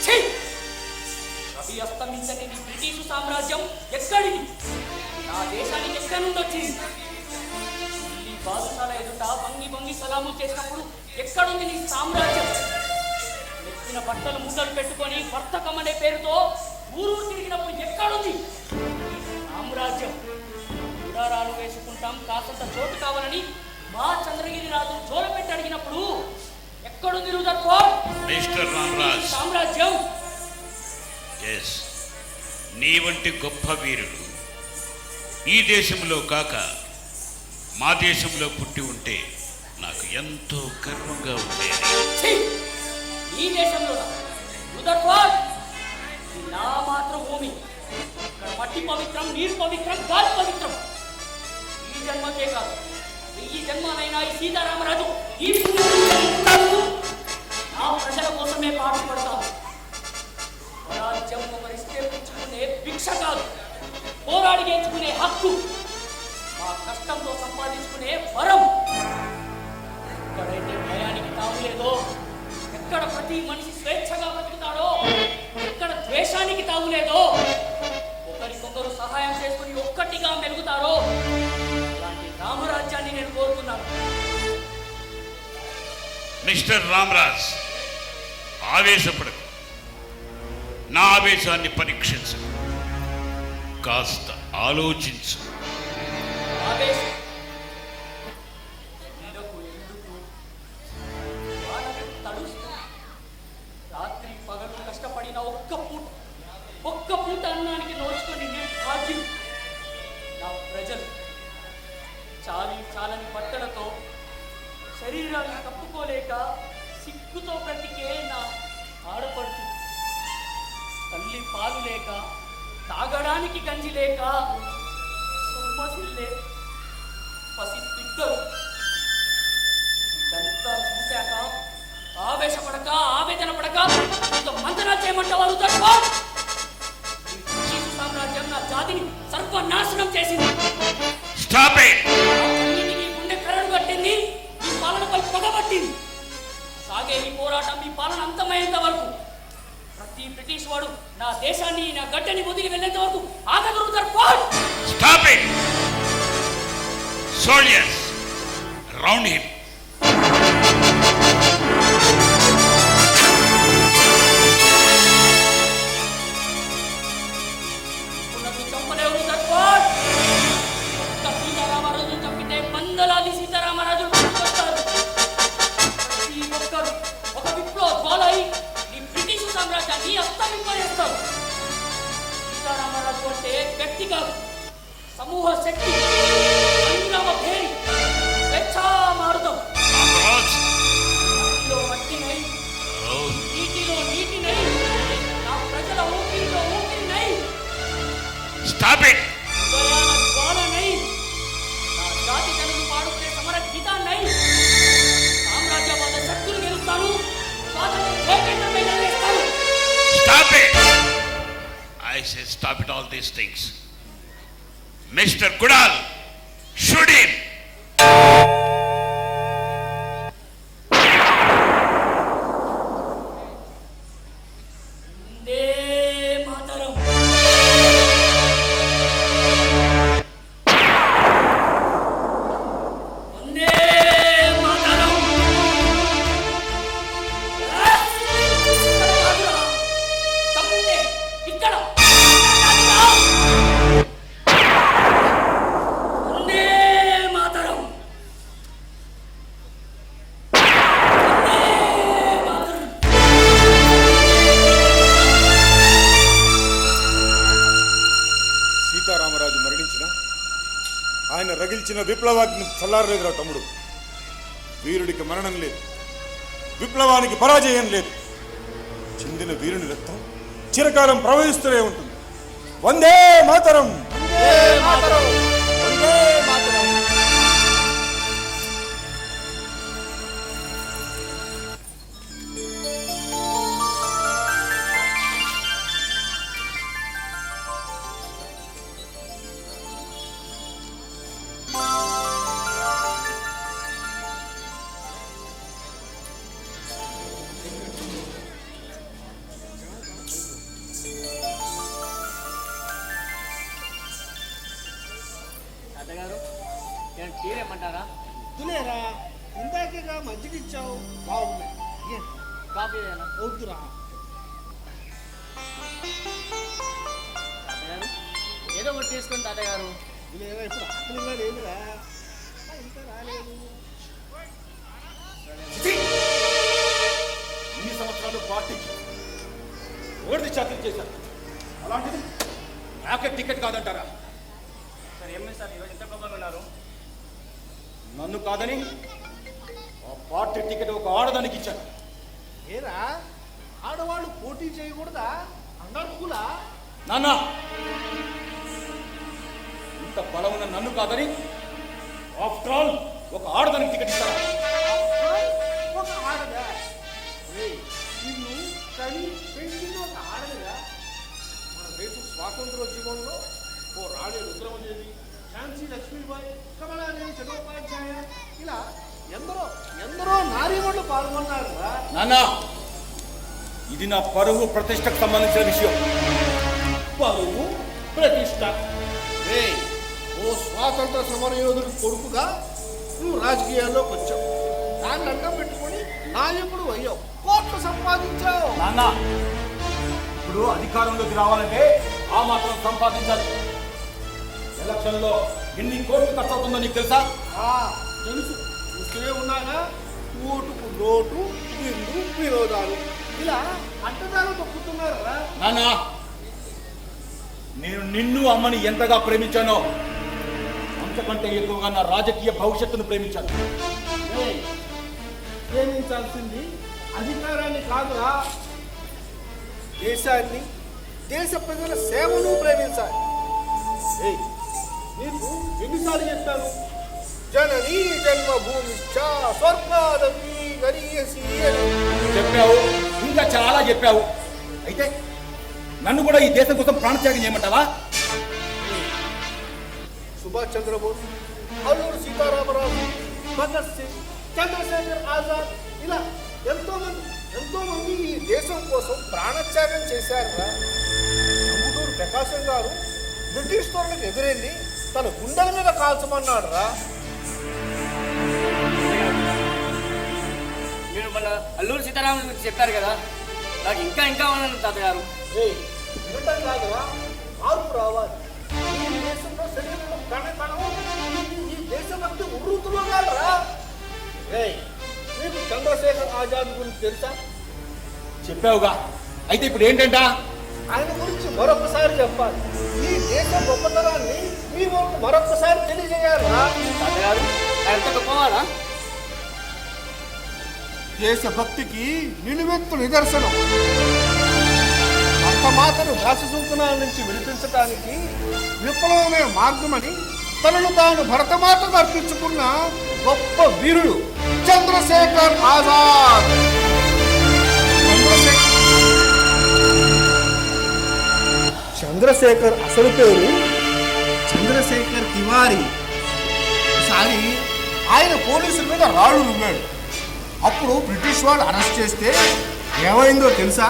ఛీ! రవి అస్తమించని నీ బ్రిటిషు సామ్రాజ్యం ఎక్కడిది? నా దేశానికి ఎక్కడి నుండి వచ్చింది? ఈ బాదుషాల ఎదుట వంగి వంగి సలాము చేసినప్పుడు ఎక్కడుంది నీ సామ్రాజ్యం? నెత్తిన బట్టలు మూటలు పెట్టుకొని వర్తకం అనే పేరుతో ఊరు తిరిగినప్పుడు ఎక్కడుంది సామ్రాజ్యం? గుడారాలు వేసుకుంటాం, కాసంత చోటు కావాలని మా చంద్రగిరి రాజు జోల పెట్టి అడిగినప్పుడు ఎక్కడుంది రూదర్ఫర్డ్ మిస్టర్ రామరాజ్, సామ్రాజ్యం? ఎస్, నీ వంటి గొప్ప వీరుడు ఈ దేశంలో కాక మా దేశంలో పుట్టి ఉంటే నాకు ఎంతో గర్వంగా ఉండేది. ఛీ! ఈ దేశంలో రూదర్ఫర్డ్ ఇది నా మాతృభూమి. ఇక్కడ మట్టి పవిత్రం, నీరు పవిత్రం, గాలి పవిత్రం. ఈ జన్మకే కాదు, 1000 జన్మాలైనా ఈ సీతారామరాజు ఈ నా ప్రజల కోసమే పాటుపడతాను. స్వరాజ్యం ఒకరిస్తే పుచ్చుకునే భిక్ష కాదు, పోరాడి గెలుచుకునే హక్కు, మా కష్టంతో సంపాదించుకునే వరం. ఎక్కడైతే భయానికి తావు లేదో, ఎక్కడ ప్రతి మనిషి స్వేచ్ఛగా బతుకుతాడో, ఎక్కడ ద్వేషానికి తావు లేదో, ఒకరికొకరు సహాయం చేసుకుని ఒక్కటిగా మెలుగుతారో అలాంటి రామరాజ్యాన్ని నేను కోరుతున్నాను. మిస్టర్ రామరాజ్, ఆవేశపడకు. నా ఆవేశాన్ని పరీక్షించు, కాస్త ఆలోచించు. ఆవేశం ఎండకు ఎందుకు, వానకు తడుస్తూ, రాత్రి పగలు కష్టపడిన ఒక్క పూట అన్నానికి నోచుకొని నేను భాగ్యం. నా ప్రజలు చాలని బట్టలతో శరీరాన్ని కప్పుకోలేక సిగ్గుతో బ్రతికే నా ఆడపడుతు, తల్లి పాలు లేక, తాగడానికి గంజి లేక సొమ్మసిల్లే పసి బిడ్డలు. ఇదంతా చూశాక ఆవేశపడక, ఆవేదన పడక మంతనా చేయమంటావా రూదర్ఫర్డ్? ఈ బ్రిటిష్ సామ్రాజ్యం నా జాతిని సర్వనాశనం చేసింది. Stop it! అన్నిటికీ గుండె కరడు కట్టింది, ఈ పాలనపై పగబట్టింది. సాగే ఈ పోరాటం ఈ పాలన అంతమయ్యేంత వరకు, ప్రతి బ్రిటిష్ వాడు నా దేశాన్ని, నా గడ్డని వదిలి వెళ్ళేంత వరకు ఆగదు Rutherford. Stop it! Soldiers, Surround him. నన్ను చంపలేవు దర్బార్. ఒక్క సీతారామరాజు చంపితే వందలాది సీతారామరాజులు పుట్టుకొస్తారు. ప్రతి ఒక్కరు ఒక విప్లవ జ్వాలై ఈ బ్రిటిష్ సామ్రాజ్యాన్ని అస్తమింపజేస్తారు. సీతారామరాజు అంటే వ్యక్తి కాదు, సమూహ శక్తి, సంగ్రామ భేరి, స్వేచ్ఛా మారుతం. Ramraj. మట్టిలో మట్టినై, Oh, నీటిలో నీటినై, నా ప్రజల ఊపిరిలో ఊపిరినై, stop it. ఉదయాన జ్వాలనై, నా జాతి జనులు పాడుకునే సమర గీతాన్నై, సామ్రాజ్యవాద శక్తులు గెలుస్తాను, స్వాతంత్రం ఏకైకమై నిలవేస్తాను. Stop it. I say stop it, all these things. Mr. Goodall, shoot him. Vande Mataram. Vande Mataram. ఇక్కడ కాదురా. తప్పుంటే ఇక్కడ. కాదురా. వందే మాతరం. వందే మాతరం. సీతారామరాజు మరణించిన ఆయన రగిల్చిన విప్లవాగ్ని చల్లారలేదురా తమ్ముడు. వీరుడికి మరణం లేదు, విప్లవానికి పరాజయం లేదు. చెందిన వీరుని రక్తం చిరకాలం ప్రవహిస్తూనే ఉంటుంది. వందే మాతరం. తాతగారు నేను తీరేమంటారా? వద్దులేరా, ఇందాకేగా మజ్జిగ ఇచ్చావు, బాగుంది. కాఫీ ఏదైనా? వద్దురా. తాతగారు ఏదో ఒకటి తీసుకోండి తాతగారు. లేరా, ఇప్పుడు ఆకలిగా లేదురా, ఇంకా రాలేదు. ఇన్ని సంవత్సరాలు పార్టీకి ఓడిది చాకరీ చేశారు. అలాంటిది నాకే టికెట్ కాదంటారా? సార్ ఏమైంది సార్ ఈరోజు ఎంత కోపంగా ఉన్నారు? నన్ను కాదని ఆ పార్టీ టికెట్ ఒక ఆడదానికి ఇచ్చాను. ఏరా, ఆడవాళ్ళు పోటీ చేయకూడదా? అనర్హులా? నాన్న, ఇంత బలం ఉన్న నన్ను కాదని ఆఫ్టర్ ఆల్ ఒక ఆడదానికి టికెట్ ఇస్తారా? ఒక ఆడదా? ఏయ్, నిన్ను కని పెంచింది ఒక ఆడదా? మన దేశం స్వాతంత్రోద్యమంలో ఓ రాణి రుద్రమదేవి, ఝాన్సీ లక్ష్మీబాయి, కమలాదేవి చటోపాధ్యాయ, ఇలా ఎందరో ఎందరో నారీమణులు పాల్గొన్నారురా. నాన్న, ఇది నా పరువు ప్రతిష్టకు సంబంధించిన విషయం. పరువు ప్రతిష్ట. ఏయ్, ఓ స్వాతంత్ర సమరయోధుడి కొడుకుగా నువ్వు రాజకీయాల్లోకి వచ్చావు, దాన్ని అడ్డం పెట్టుకొని నాయకుడు అయ్యావు, కోట్లు సంపాదించావు. నాన్న, ఇప్పుడు అధికారంలోకి రావాలంటే ఆ మాత్రం సంపాదించాలి. ఎలక్షన్లో ఎన్ని కోట్లు ఖర్చు అవుతుందో నీకు తెలుసా? తెలుసు, చూస్తూనే ఉన్నాగా. ఓటుకు నోటు, విందు విరోధాలు, ఇలా అడ్డదారు తొక్కుతున్నారా. నాన్న, నేను నిన్ను అమ్మని ఎంతగా ప్రేమించానో అంతకంటే ఎక్కువగా నా రాజకీయ భవిష్యత్తును ప్రేమించాను. ఏయ్, ప్రేమించాల్సింది అధికారాన్ని కాదురా, దేశాన్ని, దేశ ప్రజల సేవను ప్రేమించాలి. ఏయ్, నీకు ఎన్నిసార్లు చెప్పాను, జననీ జన్మభూమి స్వర్గాదపి గరీయసి అని. చెప్పావు, ఇంకా చాలా చెప్పావు. అయితే నన్ను కూడా ఈ దేశం కోసం ప్రాణత్యాగం చేయమంటావా? సుభాష్ చంద్రబోస్, అల్లూరి సీతారామరాజు, భగత్ సింగ్, చంద్రశేఖర్ ఆజాద్, ఇలా ఎంతో మంది ఈ దేశం కోసం ప్రాణత్యాగం చేశారురా. నంబుటూరు ప్రకాశం గారు బ్రిటిష్ తోళ్ళకి ఎదురెళ్ళి తన గుండెల మీద కాల్చమన్నాడు రా. మీరు మన అల్లూరి సీతారామన్ గురించి చెప్పారు కదా, నాకు ఇంకా ఇంకా ఉన్నాను తాతగారు. వినటం కాదురా, మార్పు రావాలి. ఈ దేశంలో శరీరంలో కణకణం ఈ దేశభక్తి ఉర్రూతులో కాదురా. మీకు చంద్రశేఖర్ ఆజాద్ గురించి తెలుసా? చెప్పావుగా, అయితే ఇప్పుడు ఏంటంట? ఆయన గురించి మరొకసారి చెప్పాలి. ఈ దేశ గొప్పతనాన్ని మీ వరకు మరొకసారి తెలియజేయాలా? తాతగారు ఆయన ఎంత గొప్పవాడా? దేశభక్తికి నిలువెత్తు నిదర్శనం. భర్తమాతను దాససూచనాల నుంచి విడిపించడానికి విప్లవమే మార్గమని తనను తాను భరతమాతకు అర్పించుకున్న గొప్ప వీరుడు చంద్రశేఖర్ ఆజాద్. చంద్రశేఖర్ అసలు పేరు చంద్రశేఖర్ తివారీ. ఒకసారి ఆయన పోలీసుల మీద రాళ్ళు రుమ్మాడు. అప్పుడు బ్రిటిష్ వాళ్ళు అరెస్ట్ చేస్తే ఏమైందో తెలుసా?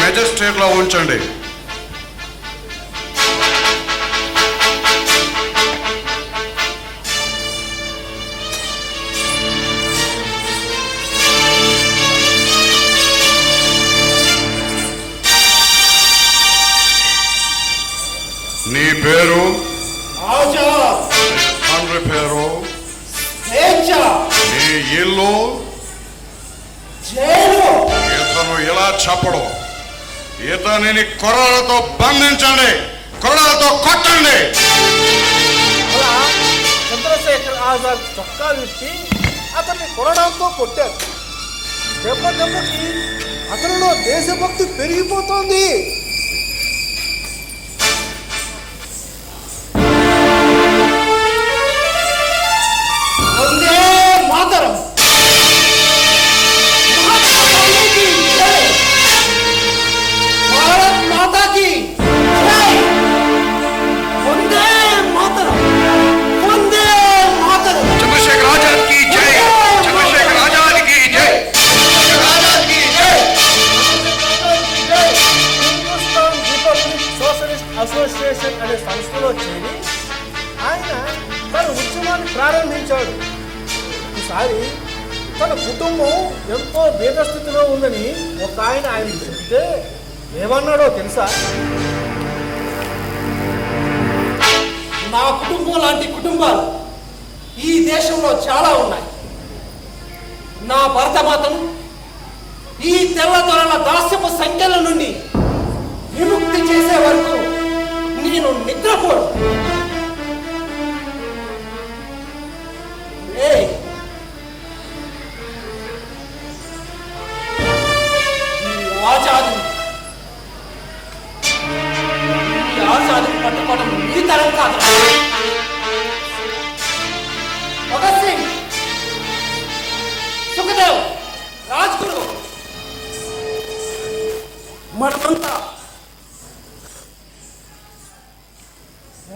మెజెస్టేట్ లో ఉంచండి. నీ పేరు? తండ్రి పేరు? నీ ఇల్లు? ఇతను ఇలా చెప్పడు. ఇతనిని కొర్రలతో బంధించండి, కొర్రలతో కొట్టండి. అలా చంద్రశేఖర్ ఆజాద్ చొక్కా విప్పి అతన్ని కొరడంతో కొట్టారు. దెబ్బకి అతనిలో దేశభక్తి పెరిగిపోతోంది. వందే మాతరం. భారత్ మాతా కీ జై. వందే మాతరం. వందే మాతరం. చంద్రశేఖర్ ఆజాద్ की जय. చంద్రశేఖర్ ఆజాద్ की जय. చంద్రశేఖర్ ఆజాద్ की जय. హిందుస్థాన్ రిపబ్లిక్ సోషలిస్ట్ అసోసియేషన్ అనే సంస్థలో చేరి ఆయన తన ఉద్యమాన్ని ప్రారంభించాడు. ఈసారి తన కుటుంబం ఎంతో భేదస్థితిలో ఉందని ఒక ఆయనకి చెప్తే ఏమన్నాడో తెలుసా? నా కుటుంబం లాంటి కుటుంబాలు ఈ దేశంలో చాలా ఉన్నాయి. నా భరతమాతను ఈ తెల్లదొరల దాస్యపు సంఖ్యల నుండి విముక్తి చేసే వరకు నేను నిద్రపోను. ఆజాదుని పట్టుకోవడం ఈ తరం కాదు. భగత్ సింగ్, సుఖదేవ్, రాజ్గురు,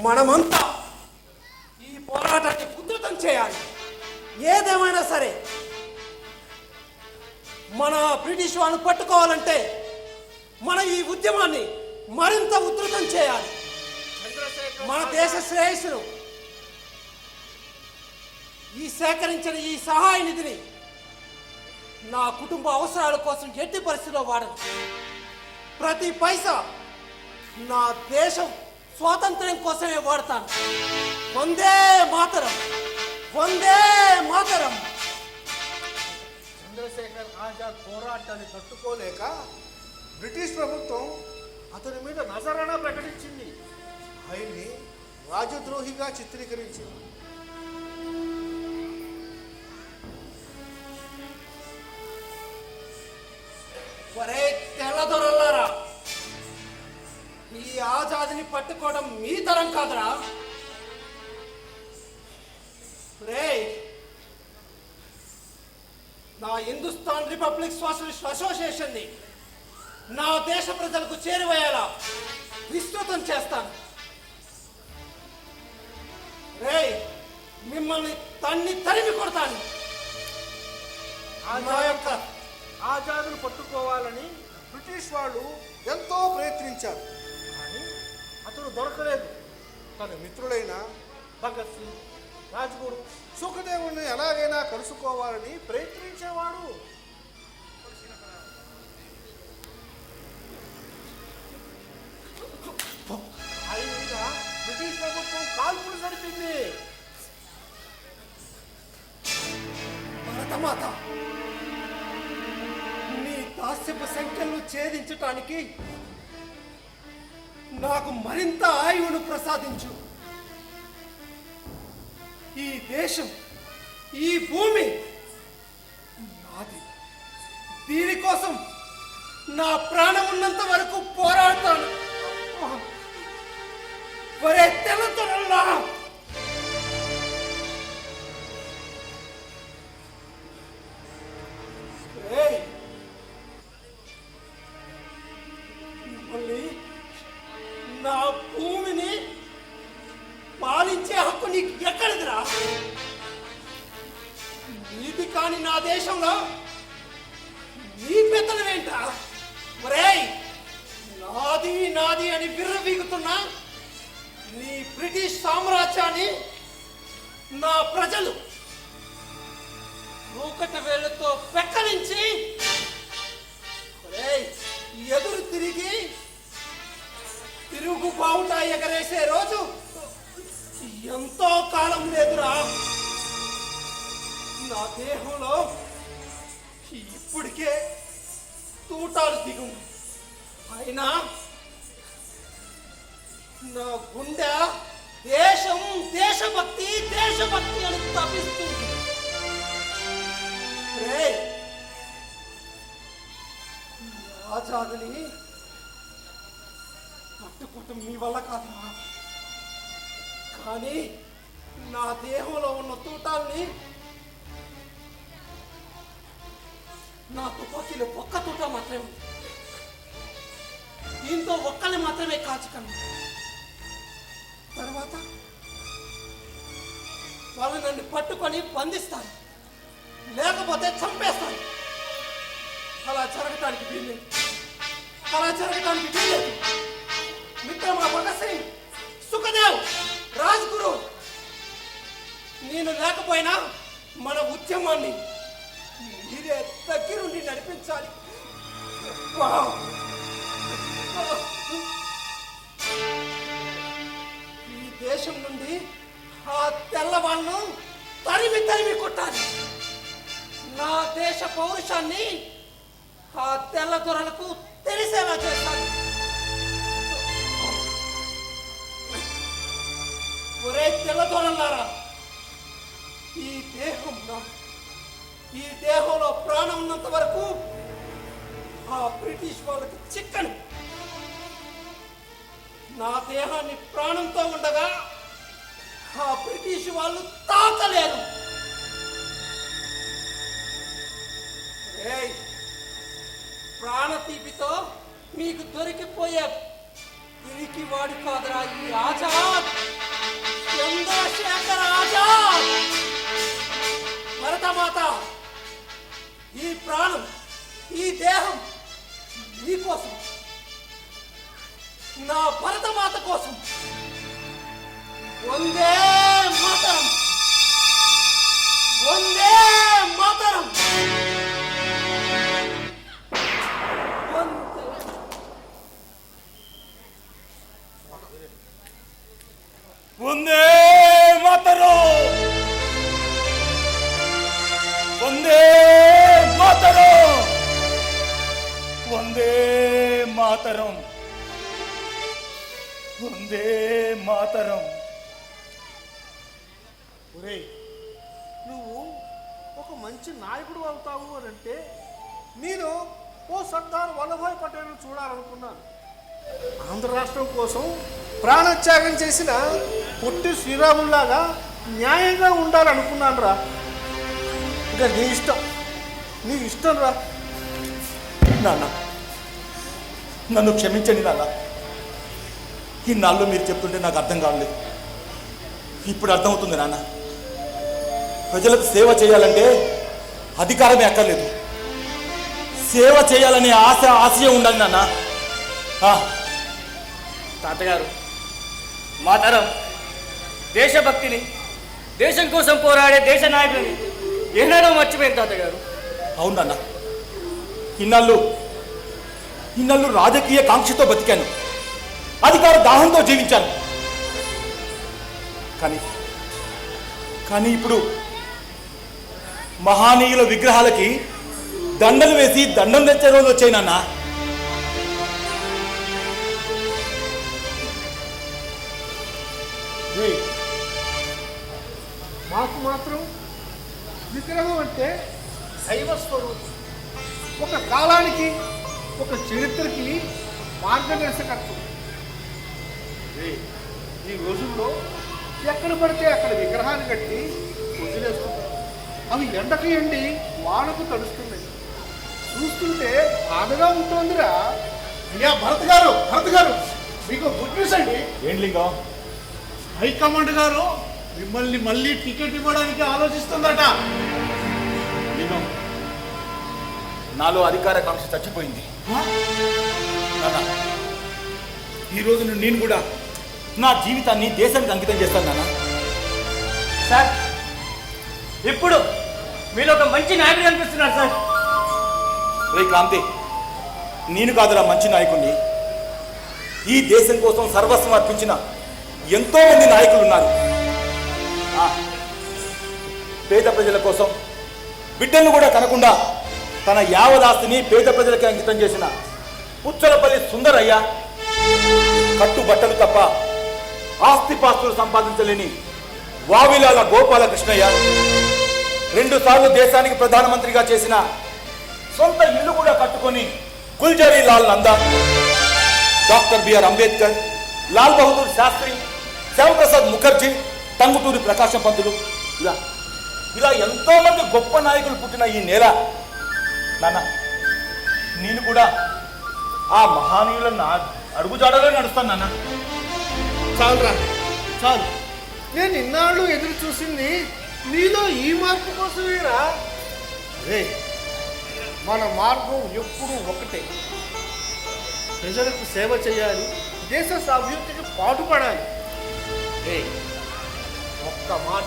మనమంతా ఈ పోరాటాన్ని ఉధృతం చేయాలి. ఏదేమైనా సరే మన బ్రిటిష్ వాళ్ళని పట్టుకోవాలంటే మన ఈ ఉద్యమాన్ని మరింత ఉధృతం చేయాలి. మన దేశ శ్రేయస్సును ఈ సేకరించిన ఈ సహాయ నిధిని నా కుటుంబ అవసరాల కోసం ఎట్టి పరిస్థితిలో వాడను. ప్రతి పైసా నా దేశం స్వాతంత్ర్యం కోసమే వాడతాను. వందే మాతరం. వందే మాతరం. చంద్రశేఖర్ ఆజాద్ పోరాటాన్ని తట్టుకోలేక బ్రిటిష్ ప్రభుత్వం అతని మీద నజరానా ప్రకటించింది. ఆయన్ని రాజద్రోహిగా చిత్రీకరించింది. ఈ తరం కాదురా. రే, నా హిందుస్థాన్ రిపబ్లిక్ సోషలిస్ట్ అసోసియేషన్ని నా దేశ ప్రజలకు చేరువయ్యేలా విస్తృతం చేస్తాను. రే, మిమ్మల్ని తరిమి కొడతాను. నా యొక్క ఆజాదును పట్టుకోవాలని బ్రిటిష్ వాళ్ళు ఎంతో ప్రయత్నించారు, కానీ అతడు దొరకలేదు. తన మిత్రులైన భగత్ సింగ్, రాజ్గురు, సుఖదేవుని ఎలాగైనా కలుసుకోవాలని ప్రయత్నించేవాడు. ఆయన మీద బ్రిటిష్ ప్రభుత్వం కాల్పులు జరిపింది. భరతమాత నీ దాస్యపు సంఖ్యలను ఛేదించటానికి నాకు మరింత ఆయువును ప్రసాదించు. ఈ దేశం, ఈ భూమి నాది. దీనికోసం నా ప్రాణం ఉన్నంత వరకు పోరాడతాను. ఒరే తెల్లతొరల్లా, నా భూమిని పాలించే హక్కు నీకు ఎక్కడిదిరా? నీది కాని నా దేశంలో నీ పెత్తనమేంటా? ఒరేయ్, నాది నాది అని విర్రవీగుతున్నా నీ బ్రిటిష్ సామ్రాజ్యాన్ని నా ప్రజలు రూకట వేళ్లతో పెక్కరించి ఎదురు తిరిగి తిరుగుబావుట ఎగరేసే రోజు ఎంతో కాలం లేదురా. నా దేహంలో ఇప్పటికే తూటాలు దిగు. అయినా నా గుండె దేశం, దేశభక్తి, దేశభక్తి అని తప్పిస్తుంది. ఆజాదుని పట్టుకోవటం మీ వల్ల కాదురా, కానీ నా దేహంలో ఉన్న తూటాల్ని నా తుపాకీలో ఒక్క తూట మాత్రమే ఉంది. దీంతో ఒక్కని మాత్రమే కాల్చగలను. తర్వాత వాళ్ళు నన్ను పట్టుకొని బంధిస్తారు, లేకపోతే చంపేస్తారు. అలా జరగటానికి వీల్లేదు, అలా జరగటానికి వీల్లేదు. మిత్రమా భగత్ సింగ్, సుఖదేవ్, రాజ్గురు, నేను లేకపోయినా మన ఉద్యమాన్ని మీరే దగ్గరుండి నడిపించాలి. ఈ దేశం నుండి ఆ తెల్లవాళ్ళను తరిమి తరిమి కొట్టాలి. నా దేశ పౌరుషాన్ని ఆ తెల్ల దొరలకు తెలిసేలా చేస్తాను. ఒరే తెల్ల దొరలారా, ఈ దేహంలో ప్రాణం ఉన్నంత వరకు ఆ బ్రిటిష్ వాళ్ళకి చిక్కను. నా దేహాన్ని ప్రాణంతో ఉండగా ఆ బ్రిటిష్ వాళ్ళు తాకలేరు. ప్రాణతీపితో మీకు దొరికిపోయే తిరిగి వాడు కాదురా ఈ ఆజాద్, చంద్రశేఖర్ ఆజాద్. భరతమాత, ఈ ప్రాణం, ఈ దేహం నీకోసం, నా భరతమాత కోసం. వందే మాతరం, వందే మాతరం. వందే మాతరం, వందే మాతరం, వందే మాతరం, వందే మాతరం. ఒరే, నువ్వు ఒక మంచి నాయకుడు అవుతావు అని అంటే నేను ఓ సర్దార్ వల్లభాయ్ పటేల్ను చూడాలనుకున్నాను. ఆంధ్ర రాష్ట్రం కోసం ప్రాణత్యాగం చేసిన పొట్టి శ్రీరాములాగా న్యాయంగా ఉండాలనుకున్నాను రా. ఇంకా నీ ఇష్టం, నీ ఇష్టం రా. నాన్న, నన్ను క్షమించండి నాన్న. ఇన్నాళ్ళు మీరు చెప్తుంటే నాకు అర్థం కావలేదు. ఇప్పుడు అర్థమవుతుంది నాన్న. ప్రజలకు సేవ చేయాలంటే అధికారమే అక్కర్లేదు, సేవ చేయాలనే ఆశయం ఉండాలి నాన్న. తాతగారు, మా తరం దేశభక్తిని, దేశం కోసం పోరాడే దేశ నాయకులని ఏనాడో మర్చిపోయింది తాతగారు. అవునన్నా, ఇన్నాళ్ళు రాజకీయ కాంక్షతో బతికాను, అధికార దాహంతో జీవించాను. కానీ ఇప్పుడు మహానీయుల విగ్రహాలకి దండలు వేసి దండం తెచ్చే రోజు వచ్చాయి నాన్న. మాకు మాత్రం విగ్రహం అంటే శైవ స్వరూపం, ఒక కాలానికి, ఒక చరిత్రకి మార్గదర్శకత్వం. ఈ రోజుల్లో ఎక్కడ పడితే అక్కడ విగ్రహాలు కట్టి వదిలేస్తున్నాయి. అవి ఎండకు ఎండి వానకు తడుస్తున్నాయి. చూస్తుంటే బాధగా ఉంటుందిరా. అయ్యా భరత్ గారు మీకు గుడ్ న్యూస్ అండి. ఏం లింగం? హైకమాండ్ గారు మిమ్మల్ని మళ్ళీ టికెట్ ఇవ్వడానికి ఆలోచిస్తుందట. లింగం, నాలో అధికార కాంక్ష చచ్చిపోయింది నాన్న. ఈ రోజు నేను కూడా నా జీవితాన్ని దేశానికి అంకితం చేస్తాను నాన్న. సార్, ఇప్పుడు మీరు ఒక మంచి నాయకుడు అనిపిస్తున్నారు సార్. రే క్రాంతి, నేను కాదురా మంచి నాయకుడిని. ఈ దేశం కోసం సర్వస్వం అర్పించిన ఎంతో మంది నాయకులు ఉన్నారు. పేద ప్రజల కోసం బిడ్డలను కూడా కనకుండా తన యావదాస్తిని పేద ప్రజలకి అంకితం చేసిన పుచ్చలపల్లి సుందరయ్య, కట్టుబట్టలు తప్ప ఆస్తిపాస్తులు సంపాదించలేని వావిలాల గోపాలకృష్ణయ్య, 2 సార్లు దేశానికి ప్రధానమంత్రిగా చేసిన, సొంత ఇల్లు కూడా కట్టుకొని గుల్జరీ లాల్ నందా, డాక్టర్ బిఆర్ అంబేద్కర్, లాల్ బహదూర్ శాస్త్రి, శ్యామప్రసాద్ ముఖర్జీ, టంగుటూరి ప్రకాశం పంతులు, ఇలా ఎంతో మంది గొప్ప నాయకులు పుట్టిన ఈ నేల నాన్న. నేను కూడా ఆ మహానీయులను అడుగుజాడలో నడుస్తాను నాన్న. చాలురా, చాలు. నేను ఇన్నాళ్ళు ఎదురు చూసింది నీలో ఈ మార్పు కోసమేరా. అదే మన మార్గం ఎప్పుడూ ఒకటే. ప్రజలకు సేవ చేయాలి, దేశ అభివృద్ధికి పాటుపడాలి. ఒక్క మాట,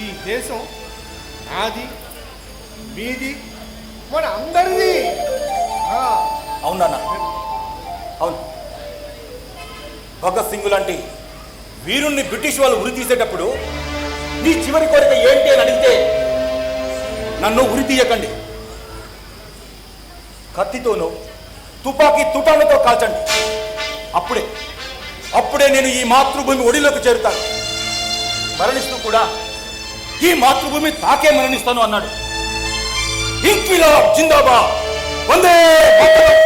ఈ దేశం నాది, మీది, మన అందరిది. అవునా? అవును. భగత్ సింగ్ లాంటి వీరుణ్ణి బ్రిటిష్ వాళ్ళు ఉరి తీసేటప్పుడు నీ చివరి కోరిక ఏంటి అని అడిగితే, నన్ను ఉరి తీయకండి, కత్తితోనో తుపాకీ తుటాలతో కాల్చండి, అప్పుడే నేను ఈ మాతృభూమి ఒడిలోకి చేరుతాను, మరణిస్తూ కూడా ఈ మాతృభూమి తాకే మరణిస్తాను అన్నాడు. ఇంక్విలాబ్ జిందాబాద్, వందే మాతరం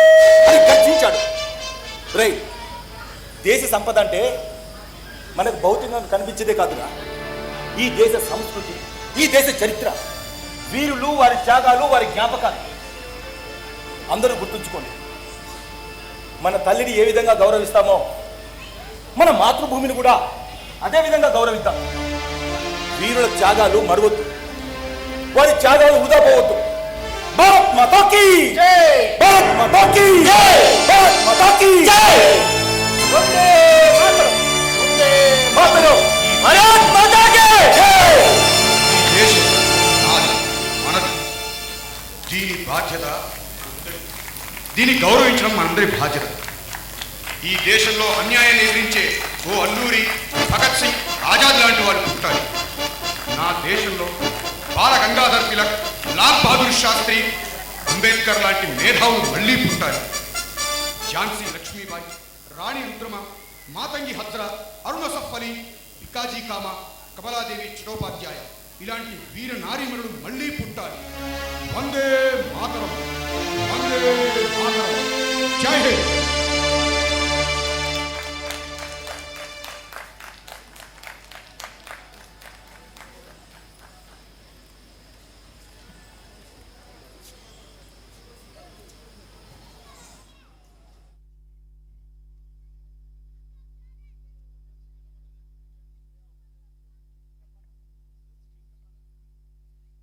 అని గర్జించాడు. రేయ్, దేశ సంపద అంటే మనకు భౌతికంగా కనిపించేదే కాదురా, ఈ దేశ సంస్కృతి, ఈ దేశ చరిత్ర, వీరులు, వారి త్యాగాలు, వారి జ్ఞాపకాలు అందరూ గుర్తుంచుకోండి. మన తల్లిని ఏ విధంగా గౌరవిస్తామో మన మాతృభూమిని కూడా అదే విధంగా గౌరవిద్దాం. వీరుల త్యాగాలు మరవద్దు, వారి త్యాగాలు వృధా పోవద్దు. భారత్ మాతా కీ జై! భారత్ మాతా కీ జై! భారత్ మాతా కీ జై! వందే మాతరం! వందే మాతరం! భారత్ మాతా కీ జై! ఈ దేశం నాది, మనది. దీని బాధ్యత, దీన్ని గౌరవించడం మనందరి బాధ్యత. ఈ దేశంలో అన్యాయాన్ని ఎదిరించే ఓ అల్లూరి, భగత్ సింగ్, ఆజాద్ లాంటి వాళ్ళు పుట్టారు. నా దేశంలో బాల గంగాధర్ తిలక్, లాల్ బహదూర్ శాస్త్రి, అంబేద్కర్ లాంటి మేధావులు మళ్ళీ పుట్టారు. ఝాన్సీ లక్ష్మీబాయి, రాణి రుద్రమ, మాతంగి హజ్రా, అరుణ సఫ్ అలీ, భికాజీ కామా, కమలాదేవి చటోపాధ్యాయ ఇలాంటి వీర నారీమణులు మళ్ళీ పుట్టారు. వందే మాతరం, వందే మాతరం. జై హింద్.